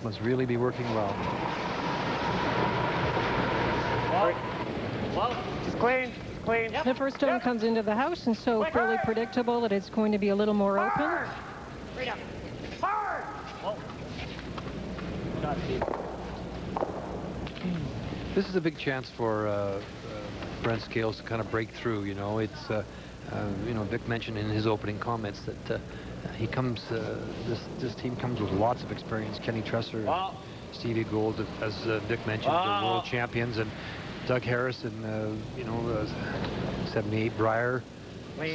must really be working well. Well, it's clean. Clean. The first stone comes into the house, and so fairly predictable that it's going to be a little more open. This is a big chance for Brent Scales to kind of break through. You know, it's you know, Vic mentioned in his opening comments that he comes. This team comes with lots of experience. Kenny Tresser, Stevie Gould, as Vic mentioned, the world champions, and Doug Harrison, you know, 78 Brier.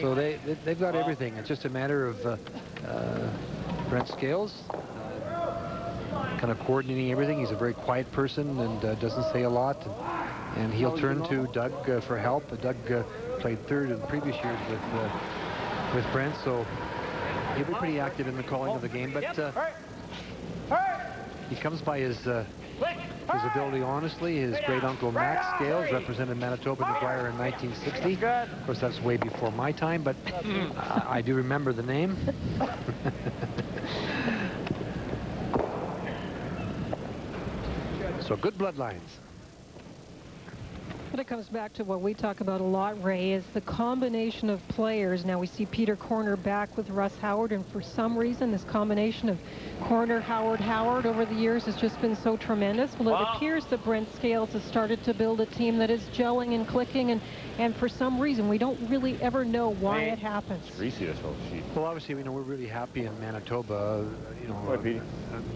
So they've got everything. It's just a matter of Brent Scales kind of coordinating everything. He's a very quiet person and doesn't say a lot. And he'll turn to Doug for help. Doug played third in the previous years with Brent, so he'll be pretty active in the calling of the game. But he comes by his ability honestly. His great uncle Max Scales represented Manitoba and the Brier in 1960. Of course, that's way before my time, but I do remember the name. So good bloodlines. But it comes back to what we talk about a lot, Ray, is the combination of players. Now we see Peter Corner back with Russ Howard, and for some reason this combination of Corner, Howard over the years has just been so tremendous. Well, it appears that Brent Scales has started to build a team that is gelling and clicking, and for some reason we don't really ever know why it happens. Well, obviously, you know, we're really happy in Manitoba, you know,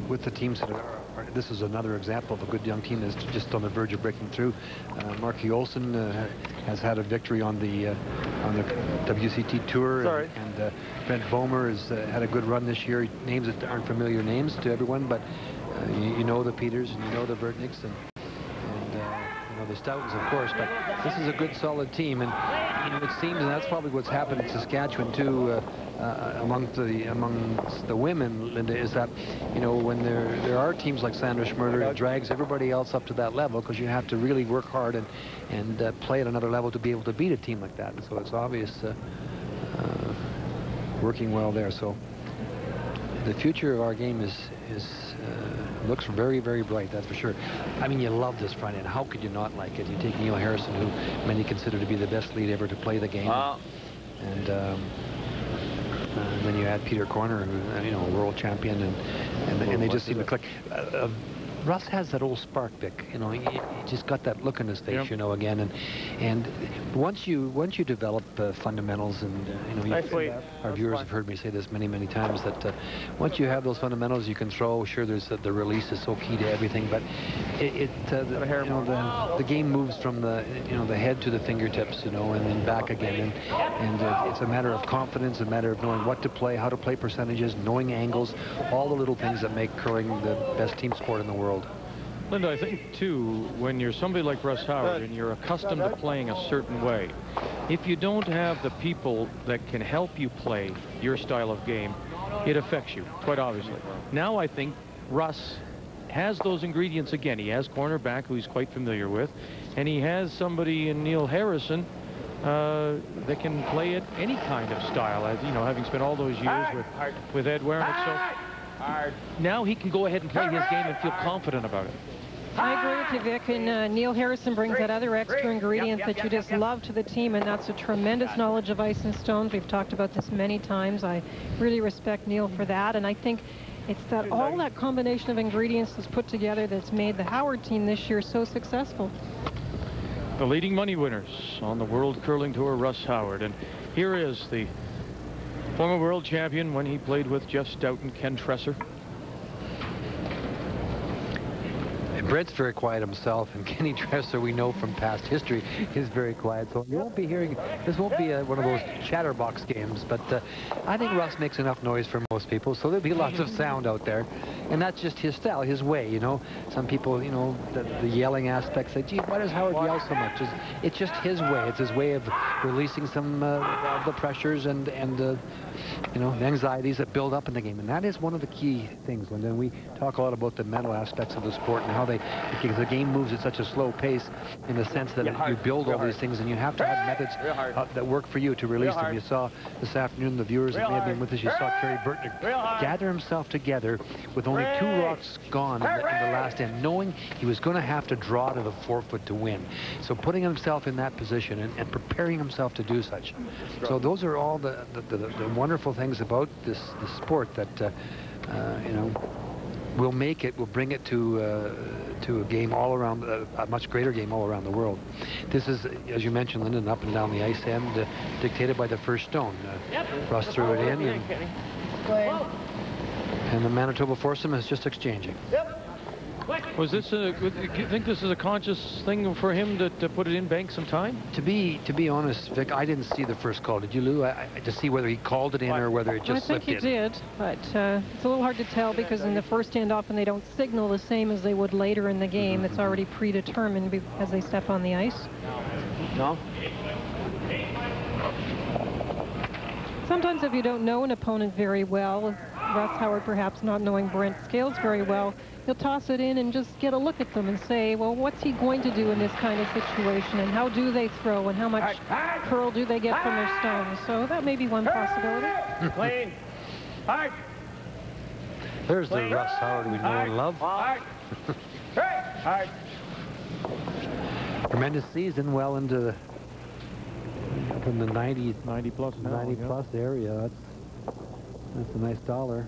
with the teams that are. This is another example of a good young team that's just on the verge of breaking through. Marky Olsen has had a victory on the WCT Tour, and Brent Bomer has had a good run this year. Names that aren't familiar names to everyone, but you know the Peters and you know the Vertniks and you know the Stoutons, of course. But this is a good, solid team, and you know it seems, and that's probably what's happened in Saskatchewan too. Amongst the women, Linda, is that, you know, when there are teams like Sandra Schmerler, it drags everybody else up to that level because you have to really work hard and play at another level to be able to beat a team like that. And so it's obvious working well there. So the future of our game looks very, very bright, that's for sure. I mean, you love this front end. How could you not like it? You take Neil Harrison, who many consider to be the best lead ever to play the game, and then you add Peter Corner, who, you know, world champion, and they just seem to click. Russ has that old spark, Vic. You know, he just got that look in his face, you know, again. And once you develop fundamentals, and you know, our viewers have heard me say this many times, that once you have those fundamentals, you can throw. Sure, there's the release is so key to everything, but you know, the game moves from the head to the fingertips, you know, and then back again. And it's a matter of confidence, a matter of knowing what to play, how to play percentages, knowing angles, all the little things that make curling the best team sport in the world. Linda, I think, too, when you're somebody like Russ Howard and you're accustomed to playing a certain way, if you don't have the people that can help you play your style of game, it affects you, quite obviously. Now I think Russ has those ingredients again. He has cornerback, who he's quite familiar with, and he has somebody in Neil Harrison that can play at any kind of style, as you know, having spent all those years with Ed Wernick. So now he can go ahead and play his game and feel confident about it. I agree with you, Vic, and Neil Harrison brings that other extra ingredient that you just love to the team, and that's a tremendous knowledge of ice and stones. We've talked about this many times. I really respect Neil for that, and I think it's that all that combination of ingredients that's put together that's made the Howard team this year so successful. The leading money winners on the World Curling Tour, Russ Howard, and here is the former world champion when he played with Jeff Stout and Ken Tresser. Brent's very quiet himself, and Kenny Tresser, we know from past history, is very quiet. So you won't be hearing, this won't be one of those chatterbox games, but I think Russ makes enough noise for most people, so there'll be lots of sound out there. And that's just his style, his way, you know. Some people, you know, the yelling aspect say, gee, why does Howard yell so much? It's just his way. It's his way of releasing some of the pressures and you know, the anxieties that build up in the game. And that is one of the key things, Linda. And we talk a lot about the mental aspects of the sport and how because the game moves at such a slow pace in the sense that you build all these things, and you have to have methods that work for you to release them. You saw this afternoon, the viewers that may have been with us, you saw Kerry Burtnick gather himself together with only only 2 rocks gone in the last end, knowing he was going to have to draw to the 4-foot to win. So putting himself in that position and preparing himself to do such. So those are all the wonderful things about this sport that, you know, will bring it to a game all around, a much greater game all around the world. This is, as you mentioned, Linda, an up and down the ice end, dictated by the first stone. Russ threw it in, and the Manitoba foursome is just exchanging. Was this do you think this is a conscious thing for him to put it in, bank some time? To be honest, Vic, I didn't see the first call. Did you, Lou? To see whether he called it in or whether it just slipped in. I think he did, but it's a little hard to tell because in the first end often they don't signal the same as they would later in the game. It's already predetermined as they step on the ice. No. Sometimes if you don't know an opponent very well, Russ Howard perhaps not knowing Brent Scales very well, he'll toss it in and just get a look at them and say, well, what's he going to do in this kind of situation, and how do they throw, and how much curl do they get from their stones? So that may be one possibility. Clean. Hard. There's the Russ Howard we know and love. Hard. Hard. Tremendous season, well into the, up in the 90 plus now, 90 plus area. That's a nice dollar.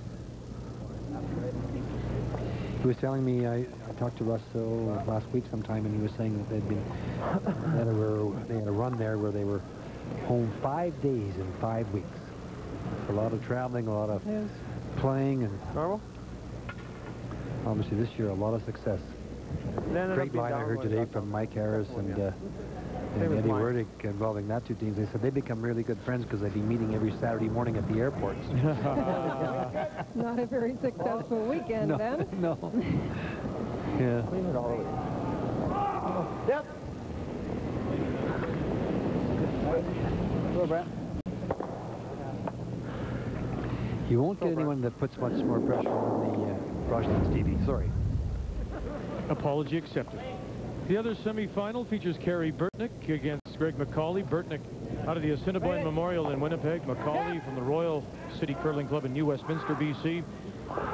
He was telling me, I talked to Russ last week sometime, and he was saying that they had a run there where they were home 5 days in 5 weeks. A lot of traveling, a lot of playing, and obviously this year a lot of success. Great line I heard today from Mike Harris and Eddie Werdick involving that 2 teams. They said they become really good friends because they'd be meeting every Saturday morning at the airports. Not a very successful weekend, then. No. Yeah. Clean it all the way. Yep. Go, Brent. You won't get anyone that puts much more pressure on the brush than Stevie. Sorry. Apology accepted. The other semifinal features Kerry Burtnick against Greg McCauley. Burtnick out of the Assiniboine Memorial in Winnipeg. McCauley from the Royal City Curling Club in New Westminster, BC.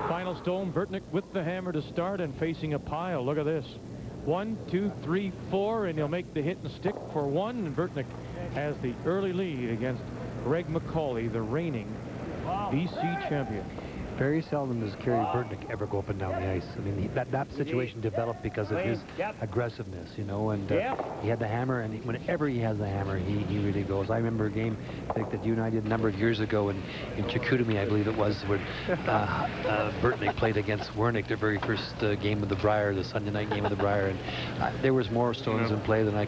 Final stone, Burtnick with the hammer to start and facing a pile. Look at this. 1, 2, 3, 4, and he'll make the hit and stick for 1. And Burtnick has the early lead against Greg McCauley, the reigning BC champion. Very seldom does Kerry Burtnick ever go up and down the ice. I mean, that situation developed because of his aggressiveness, you know, and he had the hammer, and whenever he has the hammer, he really goes. I remember a game, I think, that you and I did a number of years ago in Chicoutimi, I believe it was, where Burtnick played against Wernick, their very first game of the Brier, the Sunday night game of the Brier, and there was more stones in play than I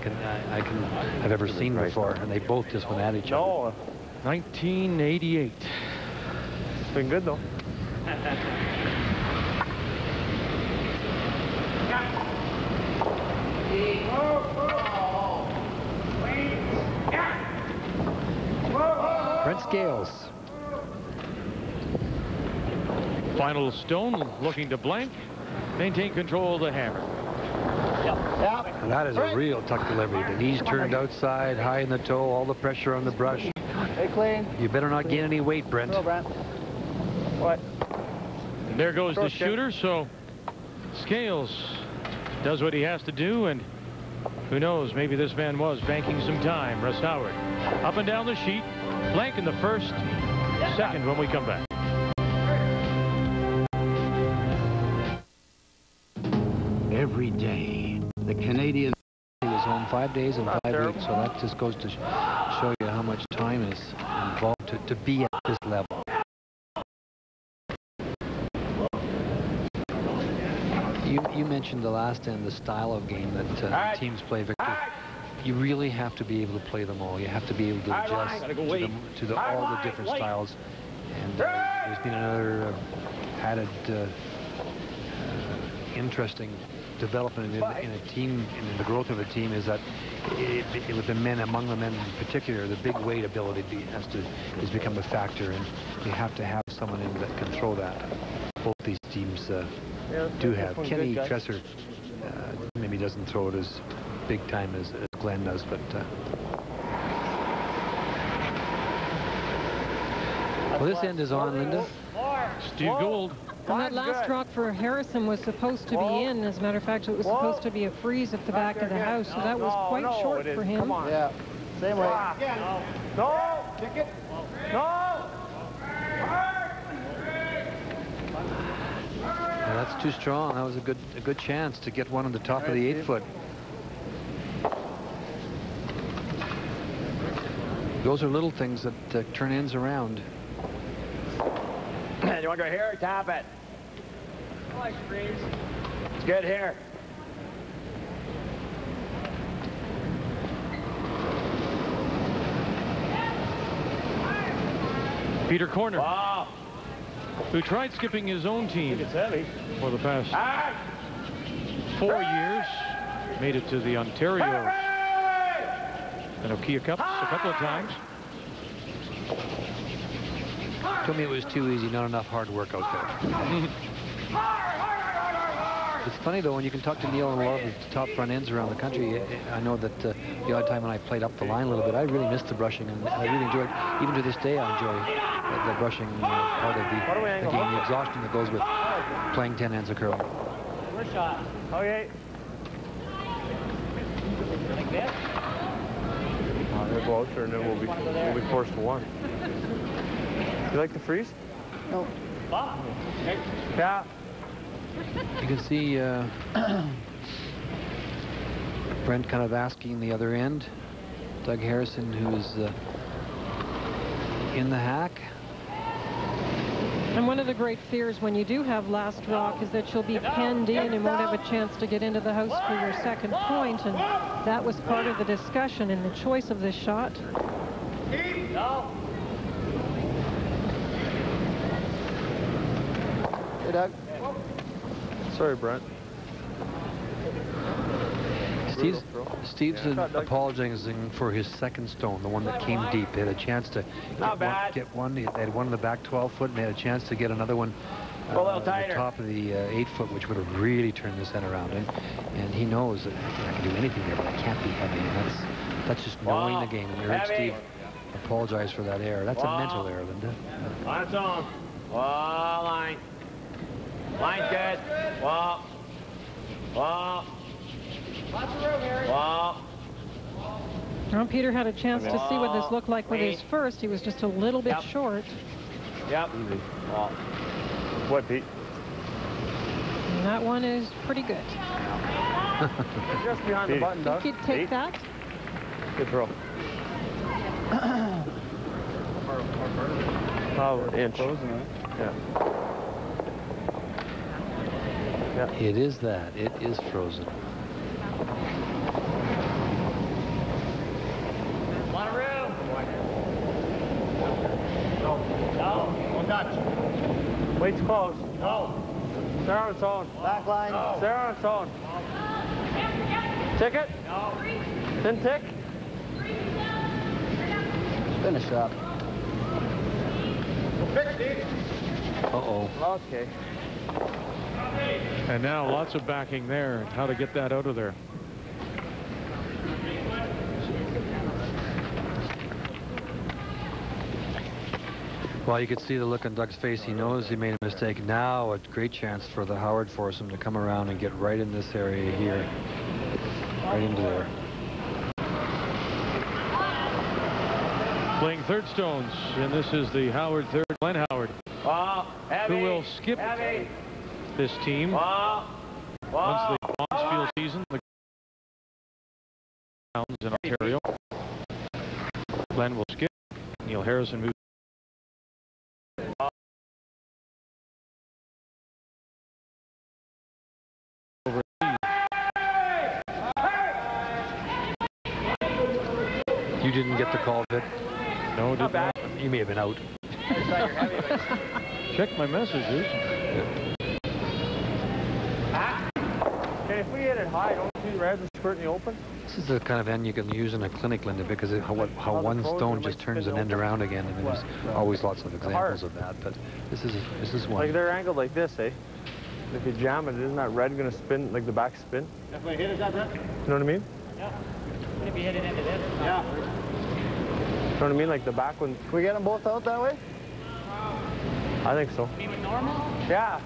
have ever seen before, and they both just went at each other. 1988. It's been good, though. Brent Scales. Final stone looking to blank. Maintain control of the hammer. And that is a real tuck delivery. The knees turned outside, high in the toe, all the pressure on the brush. Hey, clean. You better not gain any weight, Brent. Go, Brent. What? And there goes the shooter, so Scales does what he has to do, and who knows, maybe this man was banking some time. Russ Howard up and down the sheet, blank in the first, second when we come back. Every day, the Canadian He was home 5 days and 5 weeks, so that just goes to show you how much time is involved to be at this level. You mentioned the last end, the style of game that teams play, Victor. You really have to be able to play them all. You have to be able to adjust to all the different styles. And there's been another added interesting development in a team, in the growth of a team, is that with the men, among the men in particular, the big weight ability has become a factor, and you have to have someone in that can throw that. Both these teams do have. Kenny Tresser maybe doesn't throw it as big time as Glenn does, but well, this end is on, Linda. Steve Gould And that last rock for Harrison was supposed to be in. As a matter of fact, it was supposed to be a freeze at the back of the house, so that was quite short for him. Come on. Yeah. Same way. No. Kick it. No. Yeah, that's too strong. That was a good chance to get one on the top of the 8-foot. Those are little things that turn ends around. Do you want to go here or tap it? I like freeze. It's good here. Peter Corner, Wow. who tried skipping his own team It's heavy. for the past 4 years, made it to the Ontario and Nokia Cups a couple of times. Told me it was too easy, not enough hard work out there. It's funny though when you can talk to Neil and a lot of the top front ends around the country. I know that the odd time when I played up the line a little bit, I really missed the brushing, and I really enjoyed. Even to this day, I enjoy the brushing part of the game, the exhaustion that goes with playing 10 ends of curling. First shot. Okay. Like this. They'll go out there and then we'll be forced to one. You like the freeze? No. Yeah. You can see Brent kind of asking the other end. Doug Harrison, who's in the hack. And one of the great fears when you do have last rock is that you'll be penned in and won't have a chance to get into the house for your second point. And that was part of the discussion in the choice of this shot. No. Hey, Doug. Sorry, Brent. Steve's apologizing for his second stone, the one that came deep. They had a chance to get one. They had one in the back 12-foot, and they had a chance to get another one on the top of the 8-foot, which would have really turned this end around. And he knows that I can do anything there, but I can't be heavy. And that's just knowing the game. And you heard Steve apologize for that error. That's a mental error, Linda. On its own. Wall line. Line's good. Wall. Wall. Lots of room, Harry. Wall. Well, Peter had a chance to see what this looked like with his first. He was just a little bit short. Yep. Easy. What, Pete? And that one is pretty good. Just behind the button, Doug. Think you'd take that? Good throw. Oh, inch. Yeah. Yeah. It is that. It is frozen. A lot of room. No, touch. Weight's close. No. Stay on its own. Back line. No. Stay on its own. Tick it. No. Then tick. Finish up. Fix, Steve. Uh-oh. Okay. And now lots of backing there. How to get that out of there. Well, you could see the look on Doug's face. He knows he made a mistake. Now a great chance for the Howard foursome to come around and get right in this area here. Right into there. Playing third stones, and this is the Howard third, Glenn Howard, Heavy. who will skip Heavy. this team once the Bondsfield season, the rounds in Ontario. Glenn will skip. Neil Harrison moves. Over. You didn't get the call, Vic? No, did not. You may have been out. Check my messages. Okay, if we hit it high, don't you see red and squirt in the open? This is the kind of end you can use in a clinic, Linda, because how one stone just turns an end around again. I mean, there's always lots of examples of that, but this is one. Like they're angled like this, eh? If you jam it, isn't that red going to spin, like the back spin? If we hit it, that's it? You know what I mean? Yeah. What if you hit it into this? Yeah. You know what I mean? Like the back one. Can we get them both out that way? I think so. You mean with normal? Yeah.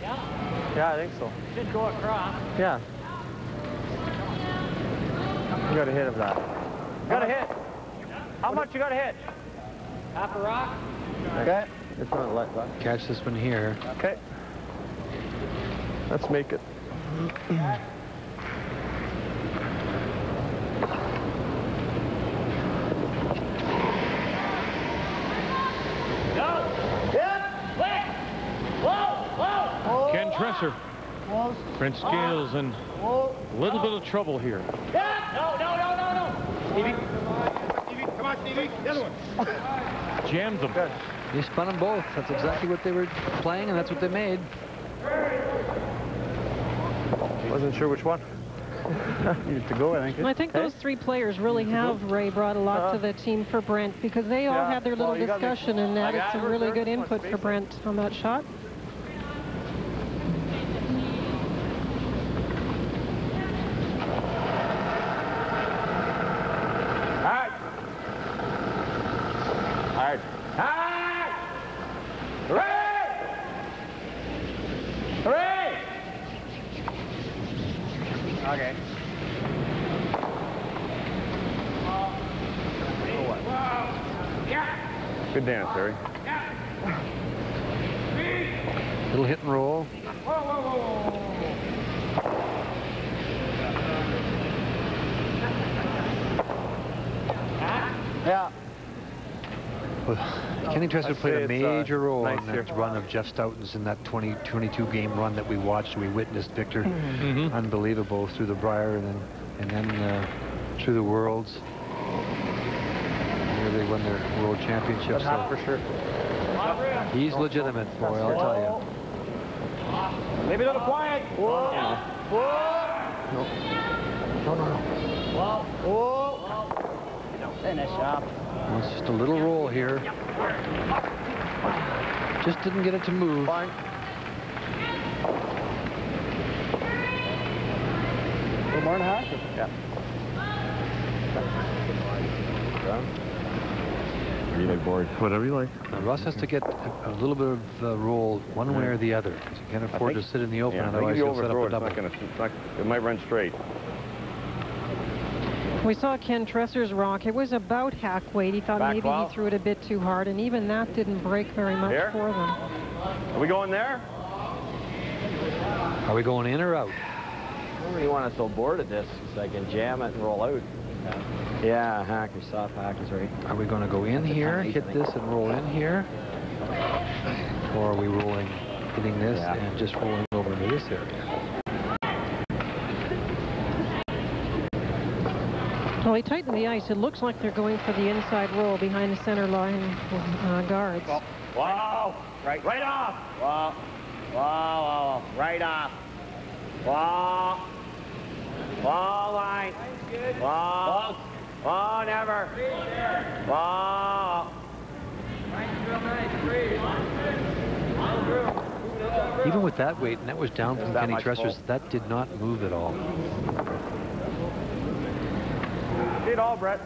Yeah, I think so. Should go across. Yeah. You got a hit of that. Got a hit. How much you got to hit? Half a rock. Okay. It's not like that. Catch this one here. Okay. Let's make it. Ken Tresser. Brent Scales in a little bit of trouble here. No. Stevie, come on, Stevie. The other one. Jammed them. Good. He spun them both. That's exactly what they were playing, and that's what they made. Wasn't sure which one. Needed to go, I think. I think those three players really have, Ray, brought a lot to the team for Brent, because they all had their little discussion and added some really good input for Brent on that shot. Okay. Good dance, Harry. Little hit and roll. Yeah. Well, Kenny Tresser played a major role nice in that run of Jeff Stoughton's in that 22 game run that we watched. We witnessed Victor. Unbelievable through the Brier and then through the Worlds. Here they won their World Championship. So For sure. he's legitimate, boy, I'll tell you. Maybe a little quiet. Whoa. Finish up. Well, it's just a little roll here. Just didn't get it to move. Fine. A little more than half? Yeah. What do you like, board? Whatever you like. Now, Russ has to get a little bit of roll one way or the other, because he can't afford to sit in the open, otherwise he'll set up a double. It might run straight. We saw Ken Tresser's rock. It was about hack weight. He thought maybe he threw it a bit too hard, and even that didn't break very much for them. Are we going there? Are we going in or out? I don't really want to throw board at this, because I can jam it and roll out. Yeah, hackers, soft hackers, right? Are we going to go in here, hit this and roll in here? Or are we rolling, hitting this and just rolling over into this area? Well, he tightened the ice. It looks like they're going for the inside roll behind the center line guards. Wow! Right off! Wow! Right off! Wow! Wow, line! Wow! Wow, never! Wow! Even with that weight, and that was down from Kenny Tresser's, that did not move at all. See it all, Brett.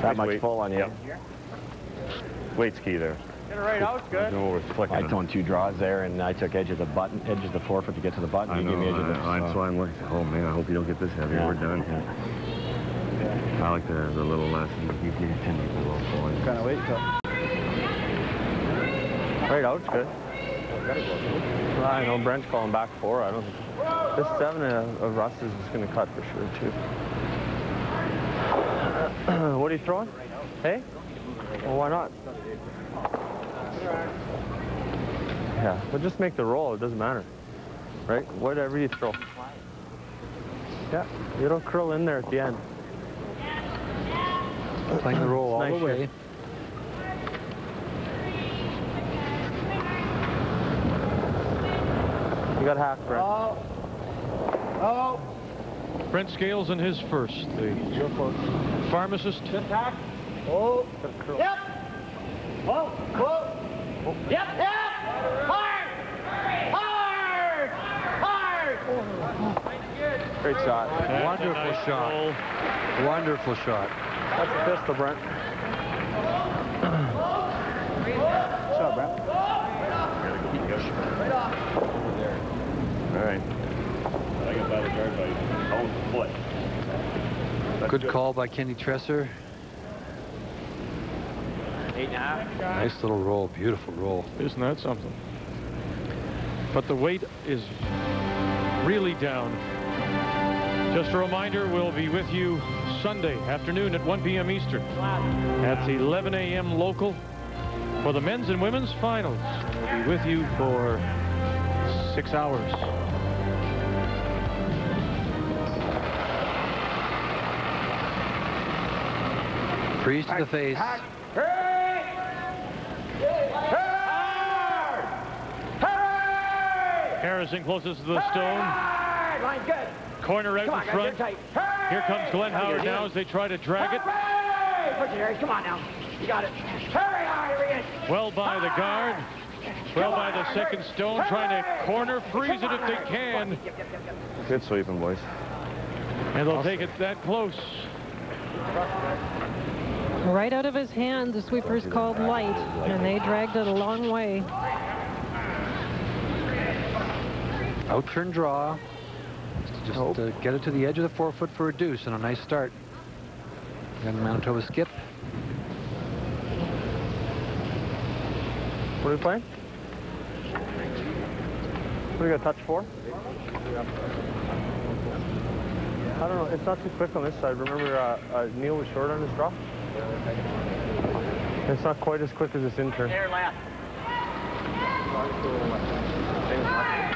That much pull on you. Yep. Weight's key there. Get it right out, good. I done 2 draws there, and I took edge of the button, edge of the forefoot to get to the button. You gave me edge of the. So I'm like, oh man, I hope you don't get this heavy. We're done. I like the little less. You tend to get a little pulling. Kind of wait till. Right out's good. I know Brent's calling back 4. I don't think this 7 of Russ is just going to cut for sure too. What are you throwing? Hey? Well, why not? Yeah, but just make the roll. It doesn't matter, right? Whatever you throw. Yeah, it'll curl in there at the end. Playing the roll all Nice the way. You got half, Brent. Oh. Brent Scales in his first. The pharmacist. Attack! Oh. Yep! Whoa! Yep! Hard! Great shot. Wonderful shot. Wonderful shot. That's a pistol, Brent. Shot, Brent. Right off. Over there. All right. I got by the guard by almost a foot. That's Good call by Kenny Tresser. 8.5. Nice little roll. Beautiful roll. Isn't that something? But the weight is really down. Just a reminder, we'll be with you Sunday afternoon at 1 p.m. Eastern. At 11 a.m. local for the men's and women's finals. We'll be with you for 6 hours. Freeze to the face. Harrison closest to the stone. Line good. Corner out Come on, in guys, front. you're tight. Here comes Glenn Howard now as they try to drag it. Hurry! Push it, Harry. Come on now. You got it. Hurry, Harry. Well by the guard. Well by the second stone, trying to corner freeze it if they can. Good sweeping, boys. And they'll take it that close. Right out of his hand, the sweeper's called light, and they dragged it a long way. Out turn draw. Just get it to the edge of the 4 foot for a deuce and a nice start. Then Manitoba skip. What are we playing? What do we got, touch 4? I don't know. It's not too quick on this side. Remember, Neil was short on his draw? It's not quite as quick as this in turn. There, left.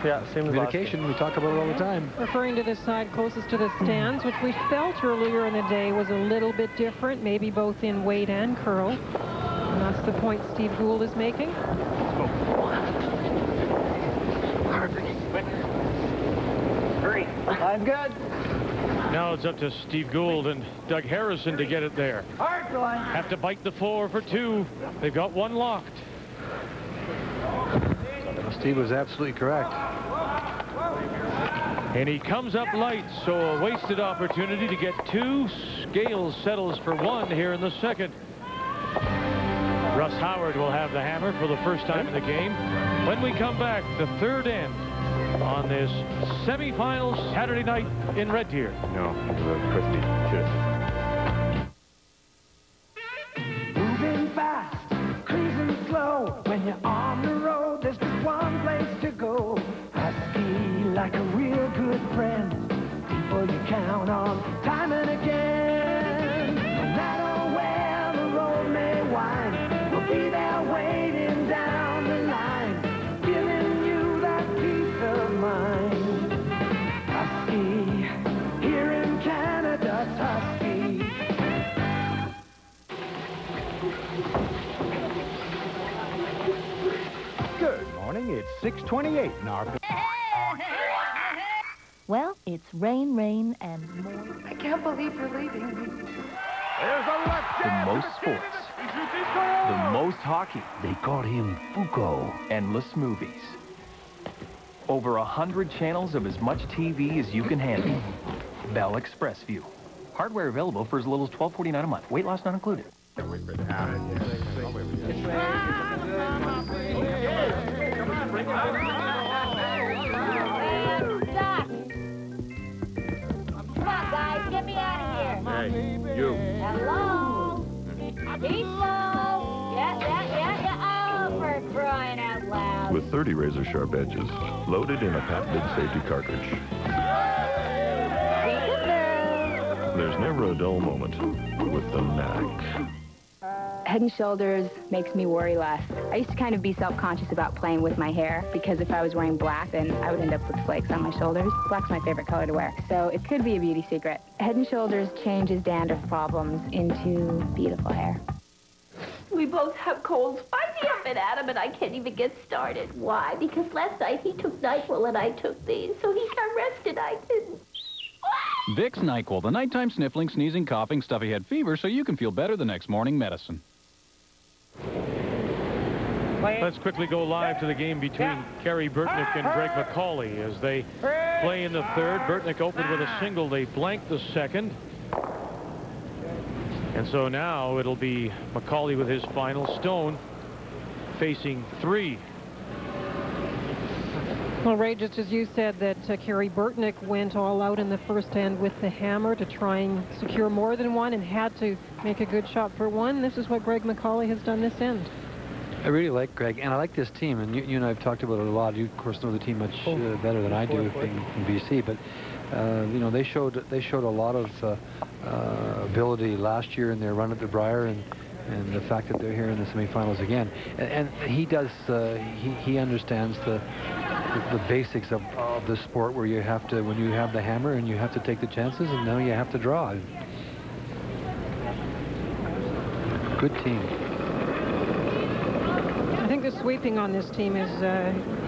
Yeah, same as Communication, we talk about it all the time. Referring to the side closest to the stands, which we felt earlier in the day was a little bit different, maybe both in weight and curl. And that's the point Steve Gould is making. Hurry. Line's good. Now it's up to Steve Gould and Doug Harrison to get it there. Hard line. Have to bite the 4 for 2. They've got one locked. Steve was absolutely correct. And he comes up light, so a wasted opportunity to get 2. Scales settles for 1 here in the second. Russ Howard will have the hammer for the first time in the game. When we come back, the third end on this semifinal Saturday night in Red Deer. No, Christie. Cheers. Moving fast, cruising slow. When you're on the road, there's just one place to go. Husky like a real good friend. People you count on time and again. No matter where the road may wind, we'll be there waiting down the line, giving you that peace of mind. Husky, here in Canada's Husky. Good morning. It's 6:28 in our... Well, it's rain, rain, and more. I can't believe you're leaving me. There's a left The most sports, the most hockey. They call him Fuko. Endless movies. Over 100 channels of as much TV as you can handle. Bell Express View. Hardware available for as little as $12.49 a month. Weight loss not included. Come on, guys, get me out of here. Hey, you. Hello? People? Yeah. Oh, for crying out loud. With 30 razor-sharp edges, loaded in a patented safety cartridge. There's never a dull moment with the Mac. Head & Shoulders makes me worry less. I used to kind of be self-conscious about playing with my hair because if I was wearing black, then I would end up with flakes on my shoulders. Black's my favorite color to wear, so it could be a beauty secret. Head & Shoulders changes dandruff problems into beautiful hair. We both have colds. Find me up and Adam, and I can't even get started. Why? Because last night he took NyQuil and I took these, so he got rested. I didn't. Vicks NyQuil, the nighttime sniffling, sneezing, coughing, stuffy head fever, so you can feel better the next morning medicine. Let's quickly go live to the game between Kerry Burtnick and Greg McCauley as they play in the third. Burtnick opened with a single. They blanked the second. And so now it'll be McCauley with his final stone facing 3. Well, Ray, just as you said that Kerry Burtnick went all out in the first end with the hammer to try and secure more than one and had to make a good shot for one, this is what Greg McCauley has done this end. I really like Greg, and I like this team, and you and I have talked about it a lot. You, of course, know the team much better than I do being from BC, but you know, they showed a lot of ability last year in their run at the Brier, and the fact that they're here in the semifinals again. And he does, he understands the basics of the sport, where you have to, when you have the hammer and you have to take the chances, and now you have to draw. Good team. I think the sweeping on this team is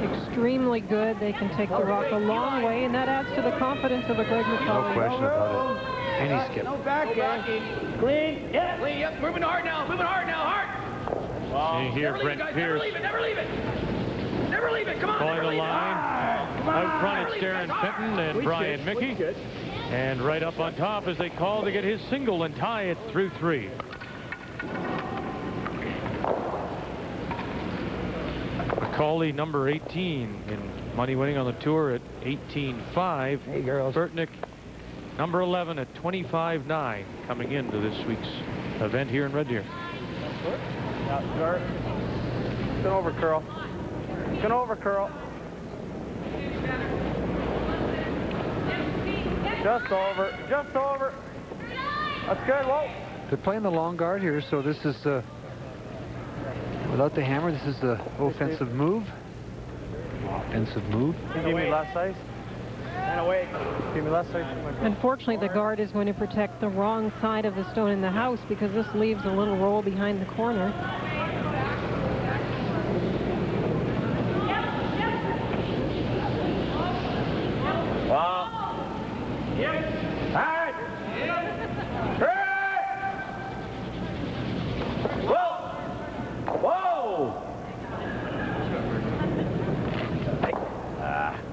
extremely good. They can take the rock a long way, and that adds to the confidence of a Greg McCauley. No question about it. Any skip. No back end. Clean. Yep. Clean. Yep. Moving hard now. Moving hard now. Hard. Well, see here, Brent Pierce. Never leave it. Never leave it. Never leave it. Come on. Calling the line. Out front, it's Darren Fenton and Brian Mickey. And right up on top as they call to get his single and tie it through 3. McCauley, number 18 in money winning on the tour at 18.5. Hey, girls. Burtnick, number 11 at 25.9, coming into this week's event here in Red Deer. Yeah, start. Spin over, curl. Spin over, curl. Just over. Just over. That's good. Whoa. They're playing the long guard here, so this is without the hammer. This is the offensive move. Offensive move. Give me last size. And away. Give me last size. Unfortunately, the guard is going to protect the wrong side of the stone in the house, because this leaves a little roll behind the corner.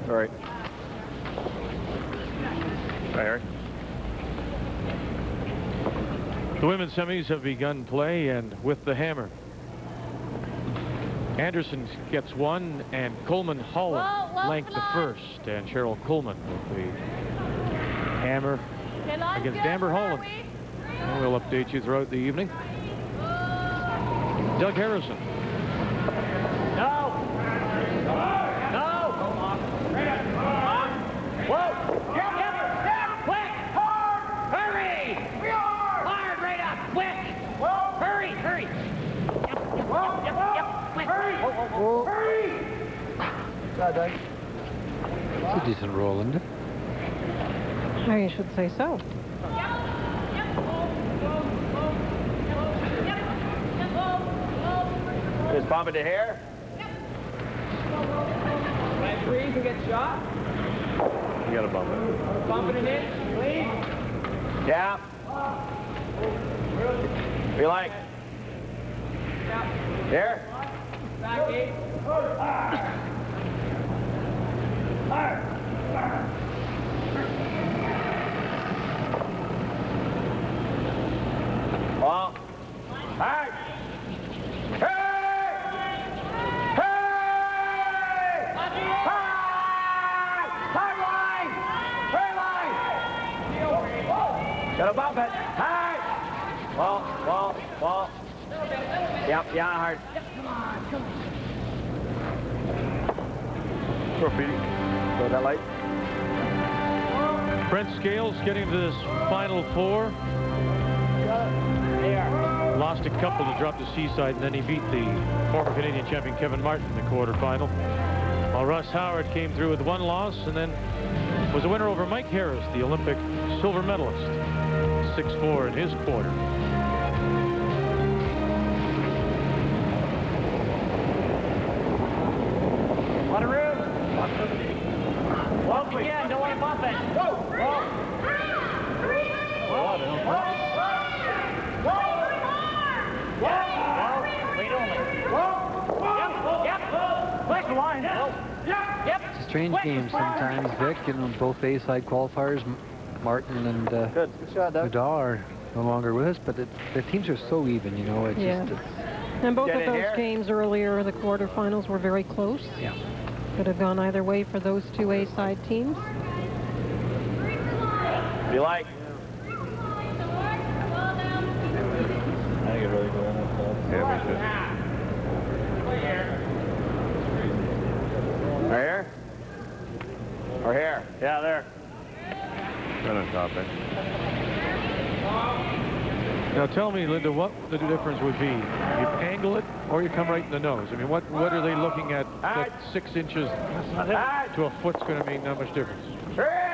Sorry. Right, The women's semis have begun play, and with the hammer. Anderson gets one, and Coleman Holland length the first, and Cheryl Coleman with the hammer against Amber Holland. And we'll update you throughout the evening. Doug Harrison. It's a decent roll, isn't it? Oh, you should say so. Just bump it to here. Right, freeze and get shot. You gotta bump it. Bump it in, please. Yeah. Be like. Here. Back 8. Well. Hey! Hey! Hey! High line! Straight line! Gotta bump it. Hey! Wall. Yep, yeah, hard. Go, Petey. Go that light. Brent Scales getting to this final 4. Lost a couple to drop to Seaside, and then he beat the former Canadian champion Kevin Martin in the quarterfinal. While Russ Howard came through with 1 loss, and then was a winner over Mike Harris, the Olympic silver medalist. 6-4 in his quarter. On a room. Walk again, don't want to bump it. Whoa! Yep. The line. Yep. It's a strange game sometimes, Vic. You know, both A-side qualifiers, Martin and Good shot, Doug. Udall are no longer with us, but the teams are so even, you know. It's Yeah. just... And both of those games earlier, the quarterfinals, were very close. Yeah. Could have gone either way for those two A-side teams. You like? I think it really good on that side. Yeah, me too. Right here? Or here? Yeah, there. Right on top there. Now tell me, Linda, what the difference would be. You angle it or you come right in the nose. I mean, what are they looking at that 6 inches to a foot's going to make not much difference?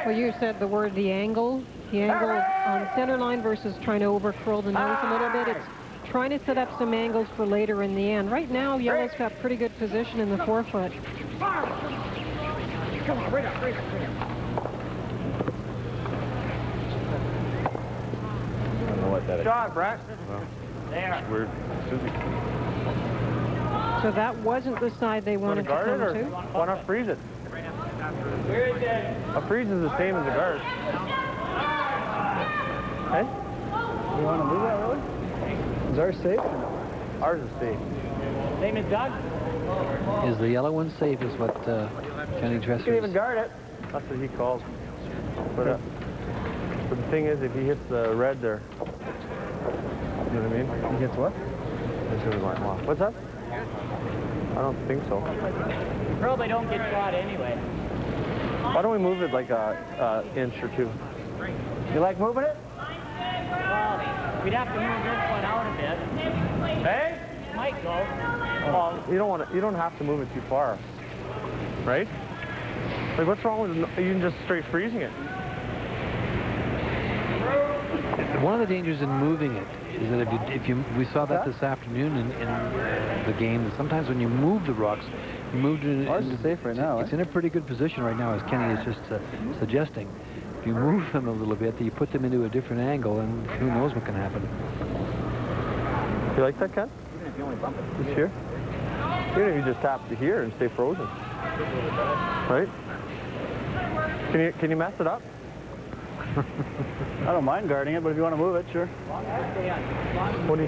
Well, you said the word the angle. The angle on center line versus trying to over-curl the nose a little bit. It's trying to set up some angles for later in the end. Right now, yellow's got pretty good position in the forefoot. Come on, right up, right up, right up. I don't know what that is. Shot, Brett. Well, There. it's weird. Susie. So that wasn't the side they wanted to guard come it, or to. why not freeze it? A freeze is the same as a guard. Hey? You want to move that, really? Is ours safe? Ours is safe. Same as Doug? Is the yellow one safe is what Kenny You Dresser can even is. guard it. That's what he calls. But the thing is, if he hits the red there, you know what I mean? He gets what? What's that? I don't think so. Probably don't get shot anyway. Why don't we move it like a inch or two? You like moving it? Well, we'd have to move this one out a bit. Hey? Might go. Well, you don't have to move it too far, right? Like, what's wrong with you just straight freezing it? One of the dangers in moving it is that we saw that this afternoon in the game, that sometimes when you move the rocks, you move it. Ours is safe right now. It's in a pretty good position right now, as Kenny is just suggesting. If you move them a little bit, you put them into a different angle, and who knows what can happen. You like that, Ken? This here? Even if you just tap to here and stay frozen, right? Can you mess it up? I don't mind guarding it, but if you want to move it, sure. What do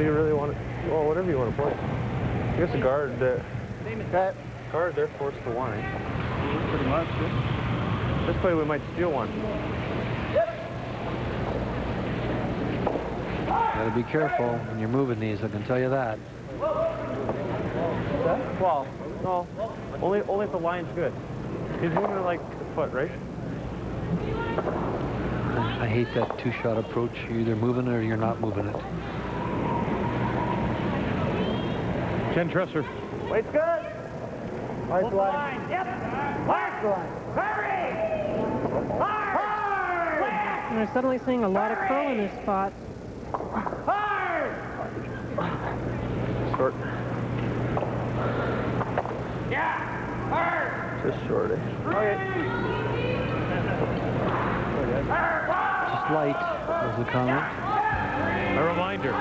you really want to? Well, whatever you want to play. I guess the guard there. Guard there, force to one. Eh? Pretty much. Yeah. This way we might steal one. Gotta be careful when you're moving these, I can tell you that. Well, no, only if the line's good. He's moving it like a foot, right? I hate that two-shot approach. You're either moving it or you're not moving it. Ken Dresser. Wait's good. Nice line. Yep. Nice line. Hurry! Hard! And they're suddenly seeing a lot of curl in this spot. Hard! Short. Yeah! Hard! Just short, eh? Okay. Just light was the comment. A reminder,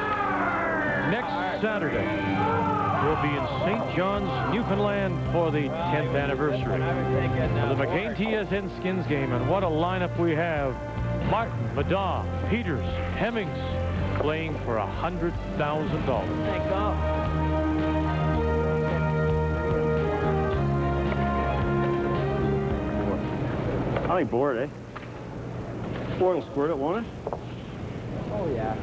next Saturday, we'll be in St. John's, Newfoundland for the 10th anniversary of the McCain TSN Skins game. And what a lineup we have. Martin, Maddaw, Peters, Hemmings playing for $100,000. Thanks, Bob. I think board, eh? Board will squirt it, won't it? Oh, yeah.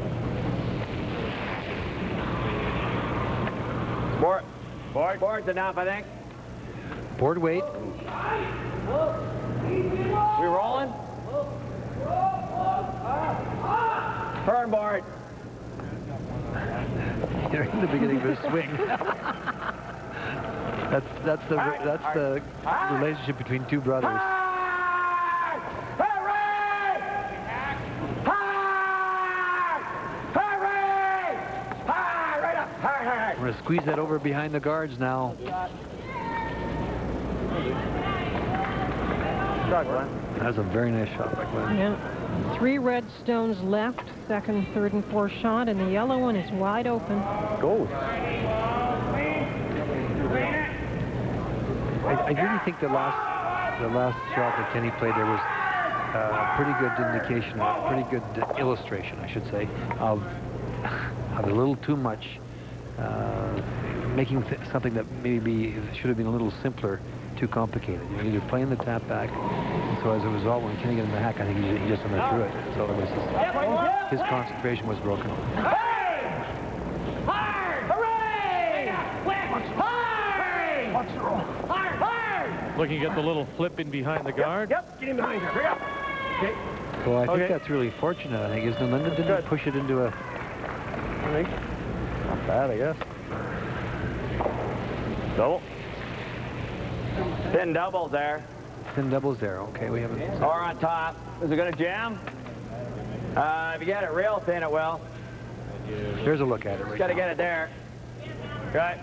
Board's enough, I think. Board weight. We rolling? Turn board. You're in the beginning of a swing. that's the relationship between two brothers. We're going to squeeze that over behind the guards now. Shot, Glenn. That's a very nice shot by Glenn. Yeah. 3 red stones left, second, third, and fourth shot, and the yellow one is wide open. Goes. I really think the last shot that Kenny played there was a pretty good indication, a pretty good illustration, I should say, of a little too much, making something that maybe should have been a little simpler too complicated. You're either playing the tap back, and so as a result, when Kenny got in the hack, I think he just underthrew it. So it was his concentration was broken. Looking at the little flip in behind the guard. Yep, get him behind here. Hurry up. Okay. Well, I think that's really fortunate, I think, isn't it? Linda didn't push it into a... I think. Not bad, I guess. Double. 10 doubles there. 10 doubles there. Okay, we have it. Or on top. Is it going to jam? If you get it real thin, it will. There's a look at it right Got to now. get it there. Okay.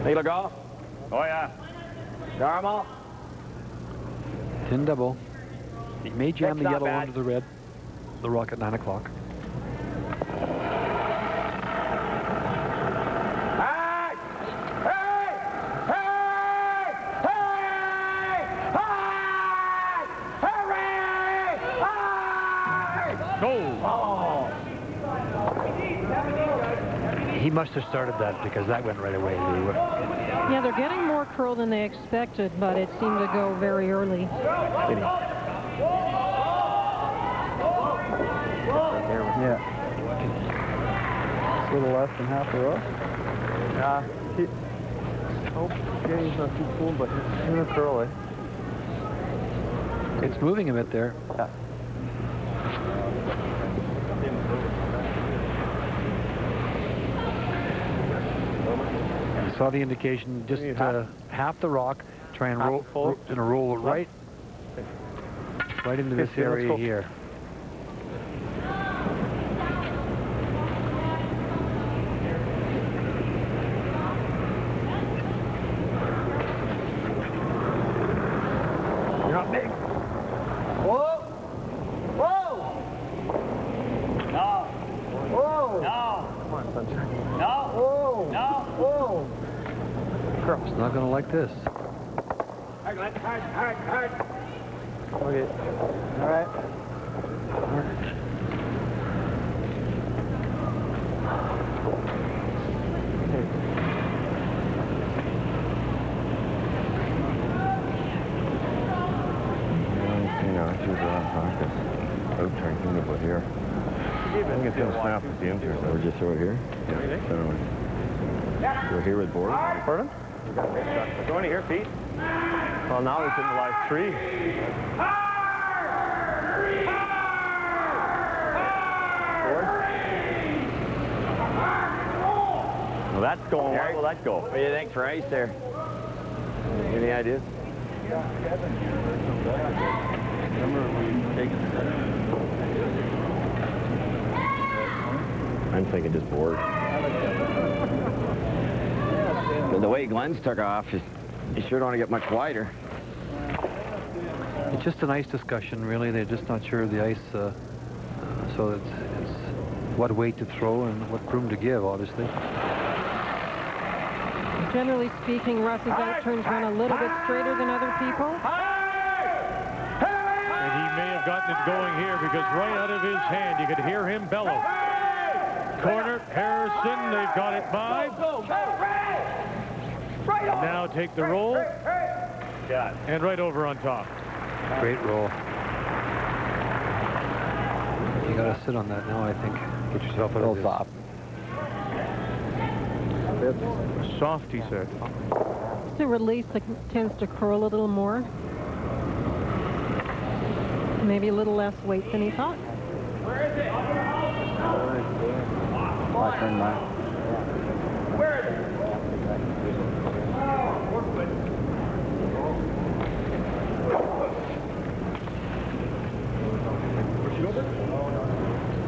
Think it'll go? Oh, yeah. Normal. 10 double. He may jam the That's not yellow bad. onto the red. The rock at 9 o'clock. He must have started that because that went right away, Lou. Yeah, they're getting more curl than they expected, but it seemed to go very early. Yeah. It's a little less than half a row. Okay, he's not too cool, but he's in a curl, eh? It's moving a bit there. Yeah. Saw the indication, just half the rock, try and roll it right into this area here. You're not big. Whoa! Whoa! No! Whoa! No! Come on, sunshine. No! Whoa! No! Whoa! It's not going to like this. Hard, hard. Okay. All right. Here. I think it's going to snap at the insert. Or just throw it here? Yeah. Go here with board. Pardon? Go in here, Pete. Well, now he's in the live tree. Well, that's going. Where will that go? What do you think for ice there? Any ideas? Remember we taken I'm thinking just board. The way Glenn's took off, you sure don't want to get much wider. It's just an ice discussion, really. They're just not sure of the ice, so it's what weight to throw and what room to give, obviously. Generally speaking, Russ's out turns run a little bit straighter than other people. And he may have gotten it going here because right out of his hand, you could hear him bellow. Corner, Harrison, they've got it by. Now take the roll. And right over on top. Great roll. You got to sit on that now, I think. Get yourself out of this. Top. Soft, he said. The release tends to curl a little more. Maybe a little less weight than he thought. Where is it? Where is it?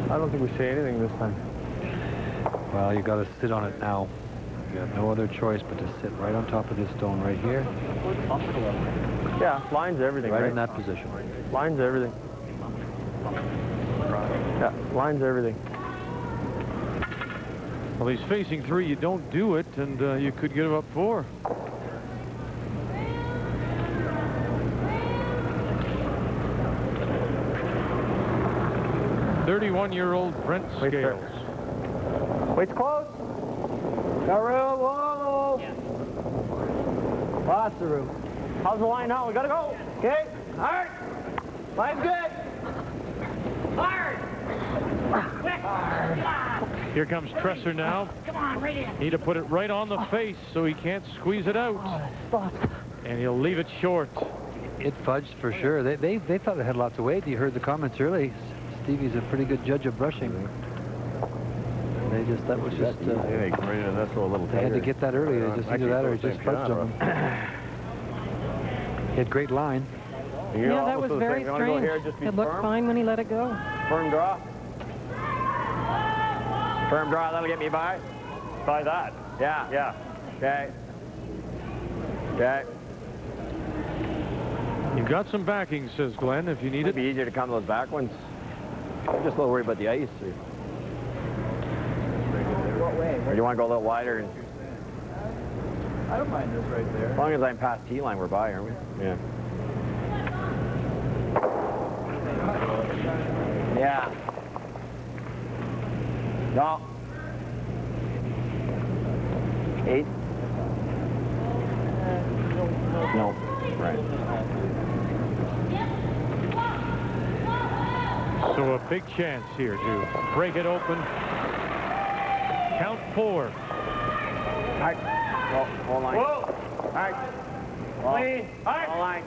I don't think we say anything this time. Well, you got to sit on it now. You have no other choice but to sit right on top of this stone right here. Yeah, lines everything, right in that position. Lines everything. Yeah, lines everything. Well, he's facing 3. You don't do it, and you could give up 4. "31-year-old Brent Scales." Wait's close. Got room. Whoa. Lots of room. How's the line now? We gotta go. Okay. Hard. Line's good. Hard. Here comes Tresser now. Come on, right in. Need to put it right on the face so he can't squeeze it out. And he'll leave it short. It fudged for sure. They thought it had lots of weight. You heard the comments early. Stevie's a pretty good judge of brushing. That was just... yeah, you can read it, that's a little they had to get that early. They just either that or just fudged on them. He had great line. Yeah, that was very strange. It looked fine when he let it go. Firm draw. Firm draw, that'll get me by. Try that. Yeah. Yeah. Okay. Okay. You've got some backing, says Glenn, if you need it. It'd be easier to come those back ones. I'm just a little worried about the ice. Or do you want to go a little wider? And... I don't mind this right there. As long as I'm past T-line, we're by, aren't we? Yeah. Yeah. No. 8. No. Right. So a big chance here to break it open. Count 4. All right. Hold line. Whoa. All right. Clean. Hold line.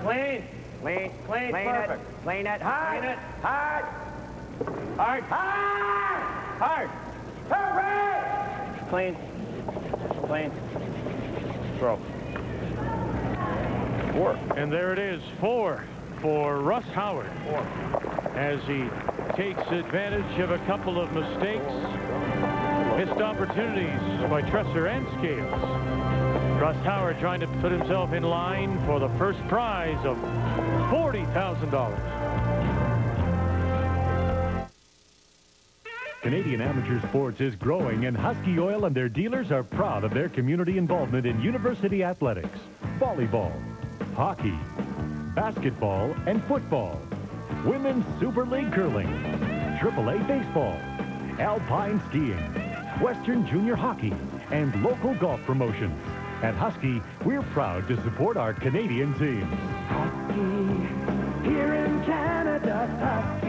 Clean. Clean. Clean. Perfect. Clean it. Hard. Clean it. Hard. Hard. Hard. Perfect. Clean. Clean. Throw. 4. And there it is, 4 for Russ Howard. 4. As he takes advantage of a couple of mistakes, missed opportunities by Tresser and Scales. Russ Howard trying to put himself in line for the first prize of $40,000. Canadian amateur sports is growing, and Husky Oil and their dealers are proud of their community involvement in university athletics, volleyball, hockey, basketball, and football, Women's Super League curling, AAA baseball, alpine skiing, Western junior hockey, and local golf promotions. At Husky, we're proud to support our Canadian teams. Husky, here in Canada, Husky.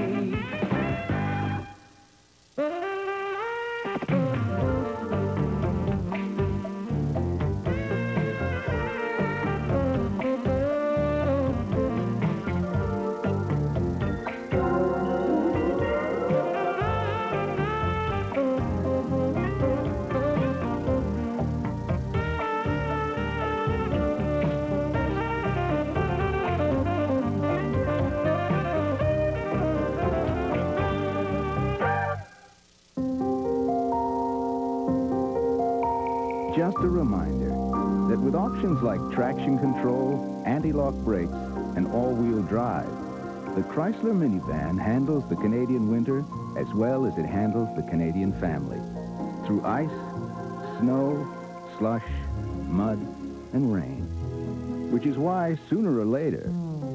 Just a reminder that with options like traction control, anti-lock brakes, and all-wheel drive, the Chrysler minivan handles the Canadian winter as well as it handles the Canadian family. Through ice, snow, slush, mud, and rain. Which is why, sooner or later,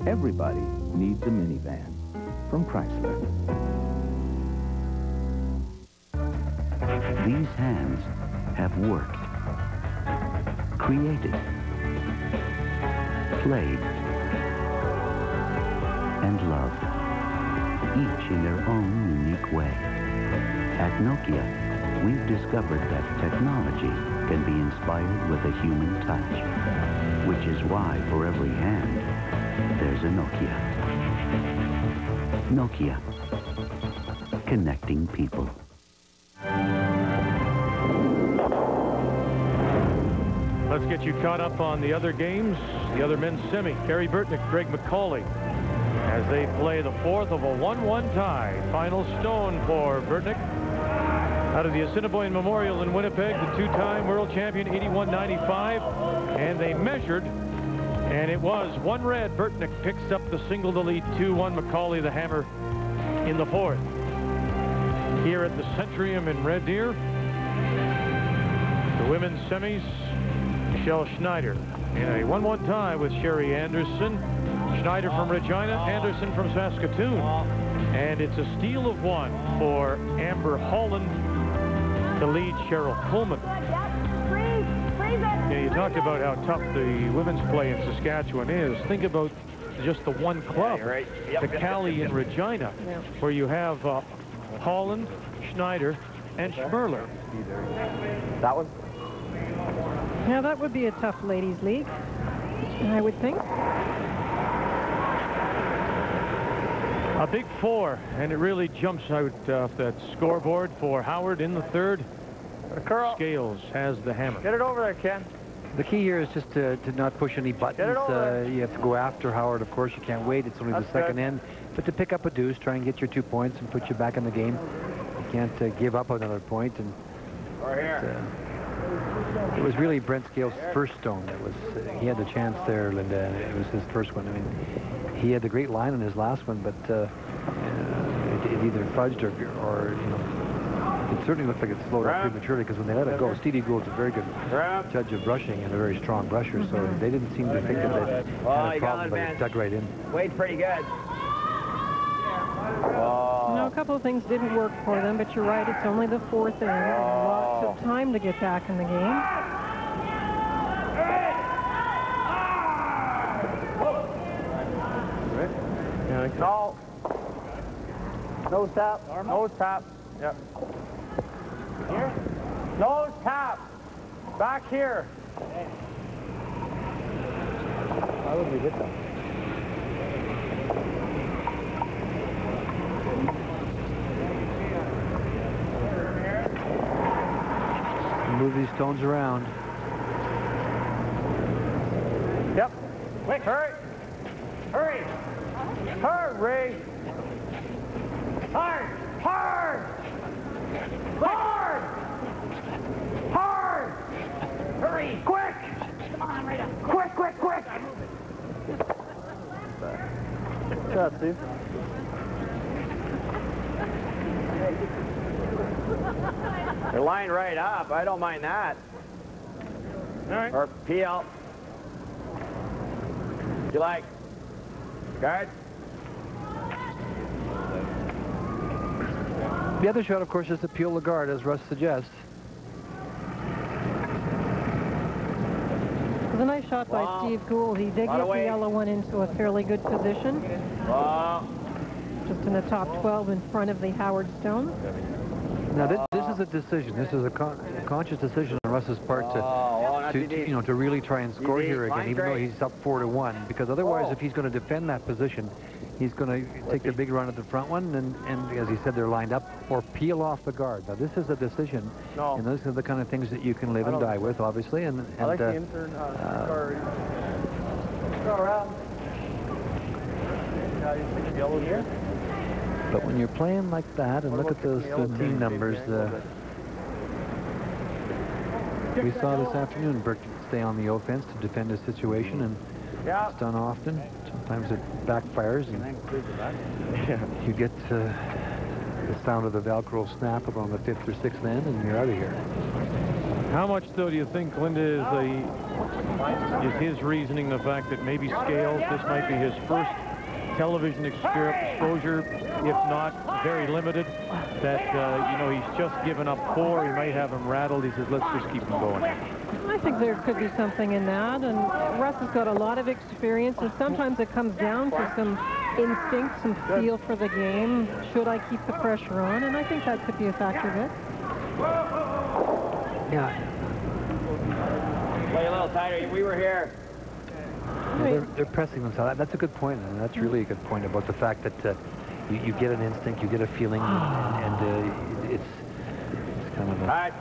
everybody needs a minivan from Chrysler. These hands have worked, created, played, and loved, each in their own unique way. At Nokia, we've discovered that technology can be inspired with a human touch, which is why for every hand, there's a Nokia. Nokia, connecting people. Let's get you caught up on the other games, the other men's semi. Kerry Burtnick, Greg McCauley, as they play the fourth of a 1-1 tie. Final stone for Burtnick. Out of the Assiniboine Memorial in Winnipeg, the two-time world champion, 81-95. And they measured, and it was one red. Burtnick picks up the single to lead 2-1. McCauley, the hammer, in the fourth. Here at the Centrium in Red Deer, the women's semis, Michelle Schneider in a 1-1 tie with Sherry Anderson. Schneider from Regina, Anderson from Saskatoon. And it's a steal of one for Amber Holland to lead Cheryl Coleman. In a you talked about how tough the women's play in Saskatchewan is. Think about just the one club, you're right. Yep, the Cali in Regina, where you have Holland, Schneider, and Schmerler. That one? Now, that would be a tough ladies' league, I would think. A big 4, and it really jumps out off that scoreboard for Howard in the third. Scales has the hammer. Get it over there, Ken. The key here is just to not push any buttons. You have to go after Howard, of course. You can't wait. It's only the second end. But to pick up a deuce, try and get your 2 points and put you back in the game. You can't give up another point. And it was really Brent Scales' first stone. He had the chance there, Linda, and it was his first one. I mean, he had the great line in his last one, but it either fudged or it certainly looked like it slowed up prematurely, because when they let it go, Stevie Gould's a very good judge of brushing and a very strong brusher, so they didn't seem to think that they had a problem, but it dug right in. Wade's pretty good. No, a couple of things didn't work for them, but you're right, it's only the fourth inning. Lots of time to get back in the game. No. Nose tap. Nose tap. Yep. Here? Nose tap. Back here. Why would we hit them? Move these stones around. Yep. Quick, hurry. Hurry. Hurry. Hard. Hard. Hard. Hard. Hurry. Quick. Come on, Rita. Quick, quick, quick. Good job, Steve. They're lined right up. I don't mind that. All right. Or PL. If you like. Guard. The other shot, of course, is to peel the guard, as Russ suggests. It was a nice shot by Steve Gould. He did get the yellow one into a fairly good position. Just in the top 12 in front of the Howard Stone. Now, this is a decision. This is a conscious decision on Russ's part to really try and score here again, even though he's up 4-1. Because otherwise, if he's going to defend that position, he's going to take the big run at the front one, and as he said, they're lined up, or peel off the guard. Now, this is a decision, and those are the kind of things that you can live and die with, obviously. And I like the intern. Go around. You think yellow here? But when you're playing like that, and look at those team numbers, we saw this afternoon Burke stay on the offense to defend his situation, and it's done often. Sometimes it backfires, and you get the sound of the Velcro snap around the 5th or 6th end, and you're out of here. How much, though, do you think, Linda, is his reasoning the fact that maybe Scales, this might be his first television exposure, if not very limited, that, he's just given up 4, he might have him rattled, he says, let's just keep him going. I think there could be something in that, and Russ has got a lot of experience, and sometimes it comes down to some instinct, some feel for the game. Should I keep the pressure on? And I think that could be a factor of it. Yeah. Play a little tighter. We were here. They're pressing themselves. That's a good point, and that's really a good point about the fact that you get an instinct, you get a feeling, and it's kind of a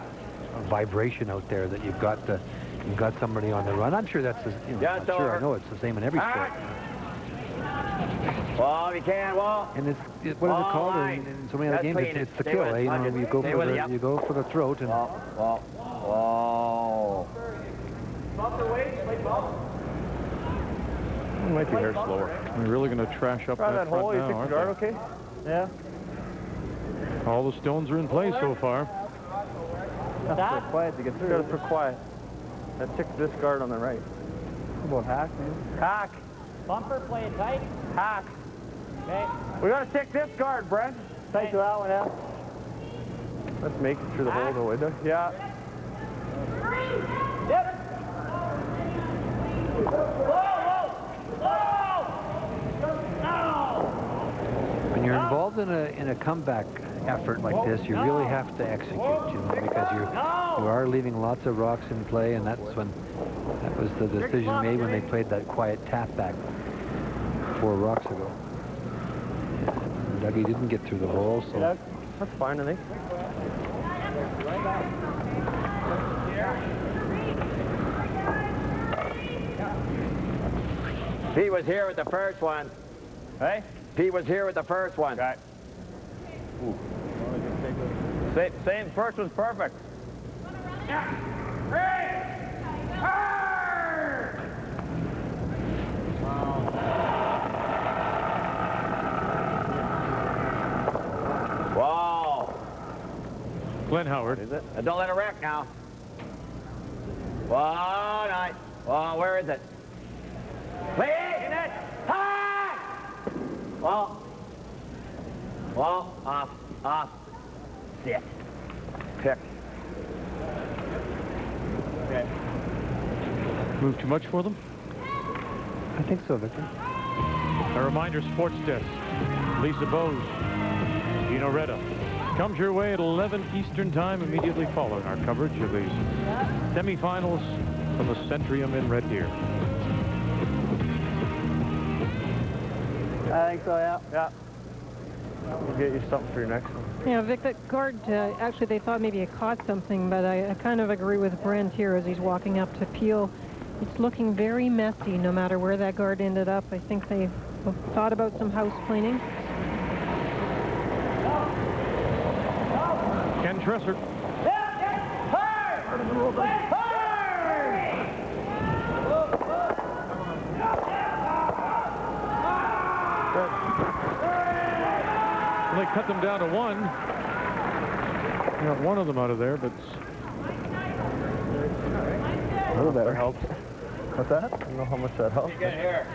vibration out there that you've got somebody on the run. I'm sure that's I'm sure I know it's the same in every sport. Well, you can, well. And what is it called in so many other games? It's the kill. You go for the throat and. It might be hair slower. We're really going to trash up that hole. You now, think the guard okay? Yeah. All the stones are in place so far. That's quiet to get through. Got to put quiet. Let's check this guard on the right. How about hack, maybe? Hack. Bumper, play it tight. Hack. Okay. We got to check this guard, Brent. Tight to that one, yeah. Let's make it through the hole, though, window. Yeah. Yep. When you're involved in a comeback effort like this, you really have to execute, you know, because you are leaving lots of rocks in play, and that was the decision made when they played that quiet tap back 4 rocks ago. And Dougie didn't get through the hole, so that's fine, I think. Pete was here with the first one. Hey? Pete was here with the first one. Okay. Same, first was perfect. Whoa. Glenn Howard. Is it? Don't let it wreck now. Whoa, nice. Whoa, where is it? Clean it. High. Whoa. Whoa, off. Sit. Pick. Okay. Move too much for them? I think so, Victor. A reminder, Sports Desk. Lisa Bose, Gino Retta. Comes your way at 11 Eastern Time, immediately following our coverage of the semifinals from the Centrium in Red Deer. I think so, yeah. We'll get you something for your next one. Yeah, Vic, that guard, actually they thought maybe it caught something, but I kind of agree with Brent here as he's walking up to Peel. It's looking very messy no matter where that guard ended up. I think they thought about some house cleaning. Ken Tresser. They cut them down to 1. Got one of them out of there, but a little better helps. What's that? I don't know how much that helps. Get here.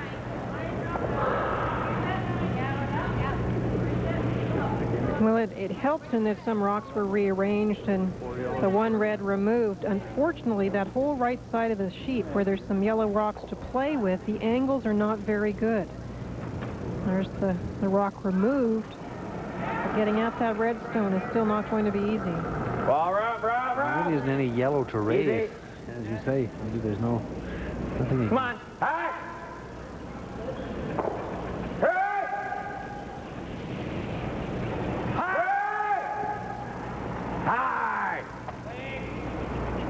Well, it helped in that some rocks were rearranged and the one red removed. Unfortunately, that whole right side of the sheet where there's some yellow rocks to play with, the angles are not very good. There's the rock removed. But getting at that red stone is still not going to be easy. Well, run. There really isn't any yellow to raise, as you say. Maybe there's nothing. Come on. High.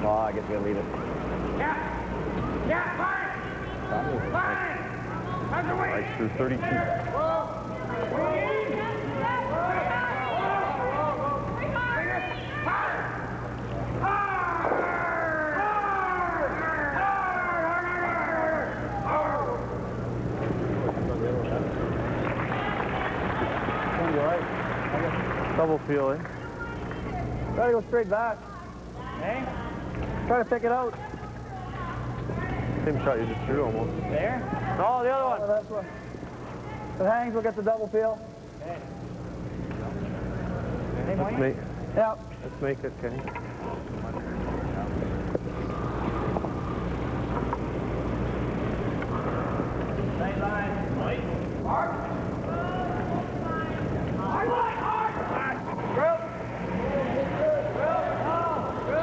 Oh, I guess we'll leave it. Right through 32. Double feeling. Try to go straight back. Hey? Try to pick it out. Same shot you just threw almost. There? No, the other one. Oh, that's one. If it hangs, we'll get the double peel. Okay. Let's make, yep. Let's make it, Kenny.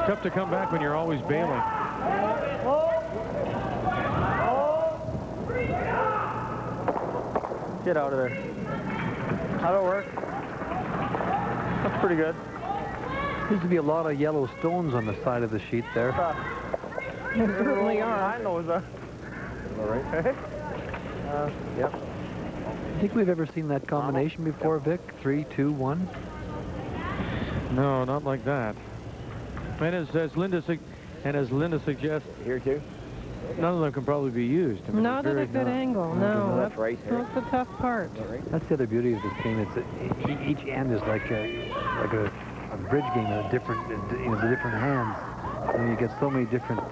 it's tough to come back when you're always bailing. Get out of there. How'd it work? That's pretty good. Seems to be a lot of yellow stones on the side of the sheet there. There certainly are. I know that. All right. Yep. I think we've ever seen that combination before, Vic. 3, 2, 1. No, not like that. And as Linda suggests, here too. None of them can probably be used. I mean, Not at a good angle. No, that's the tough part. That's the other beauty of this game. It's each end is like a bridge game, the different hands. And you get so many different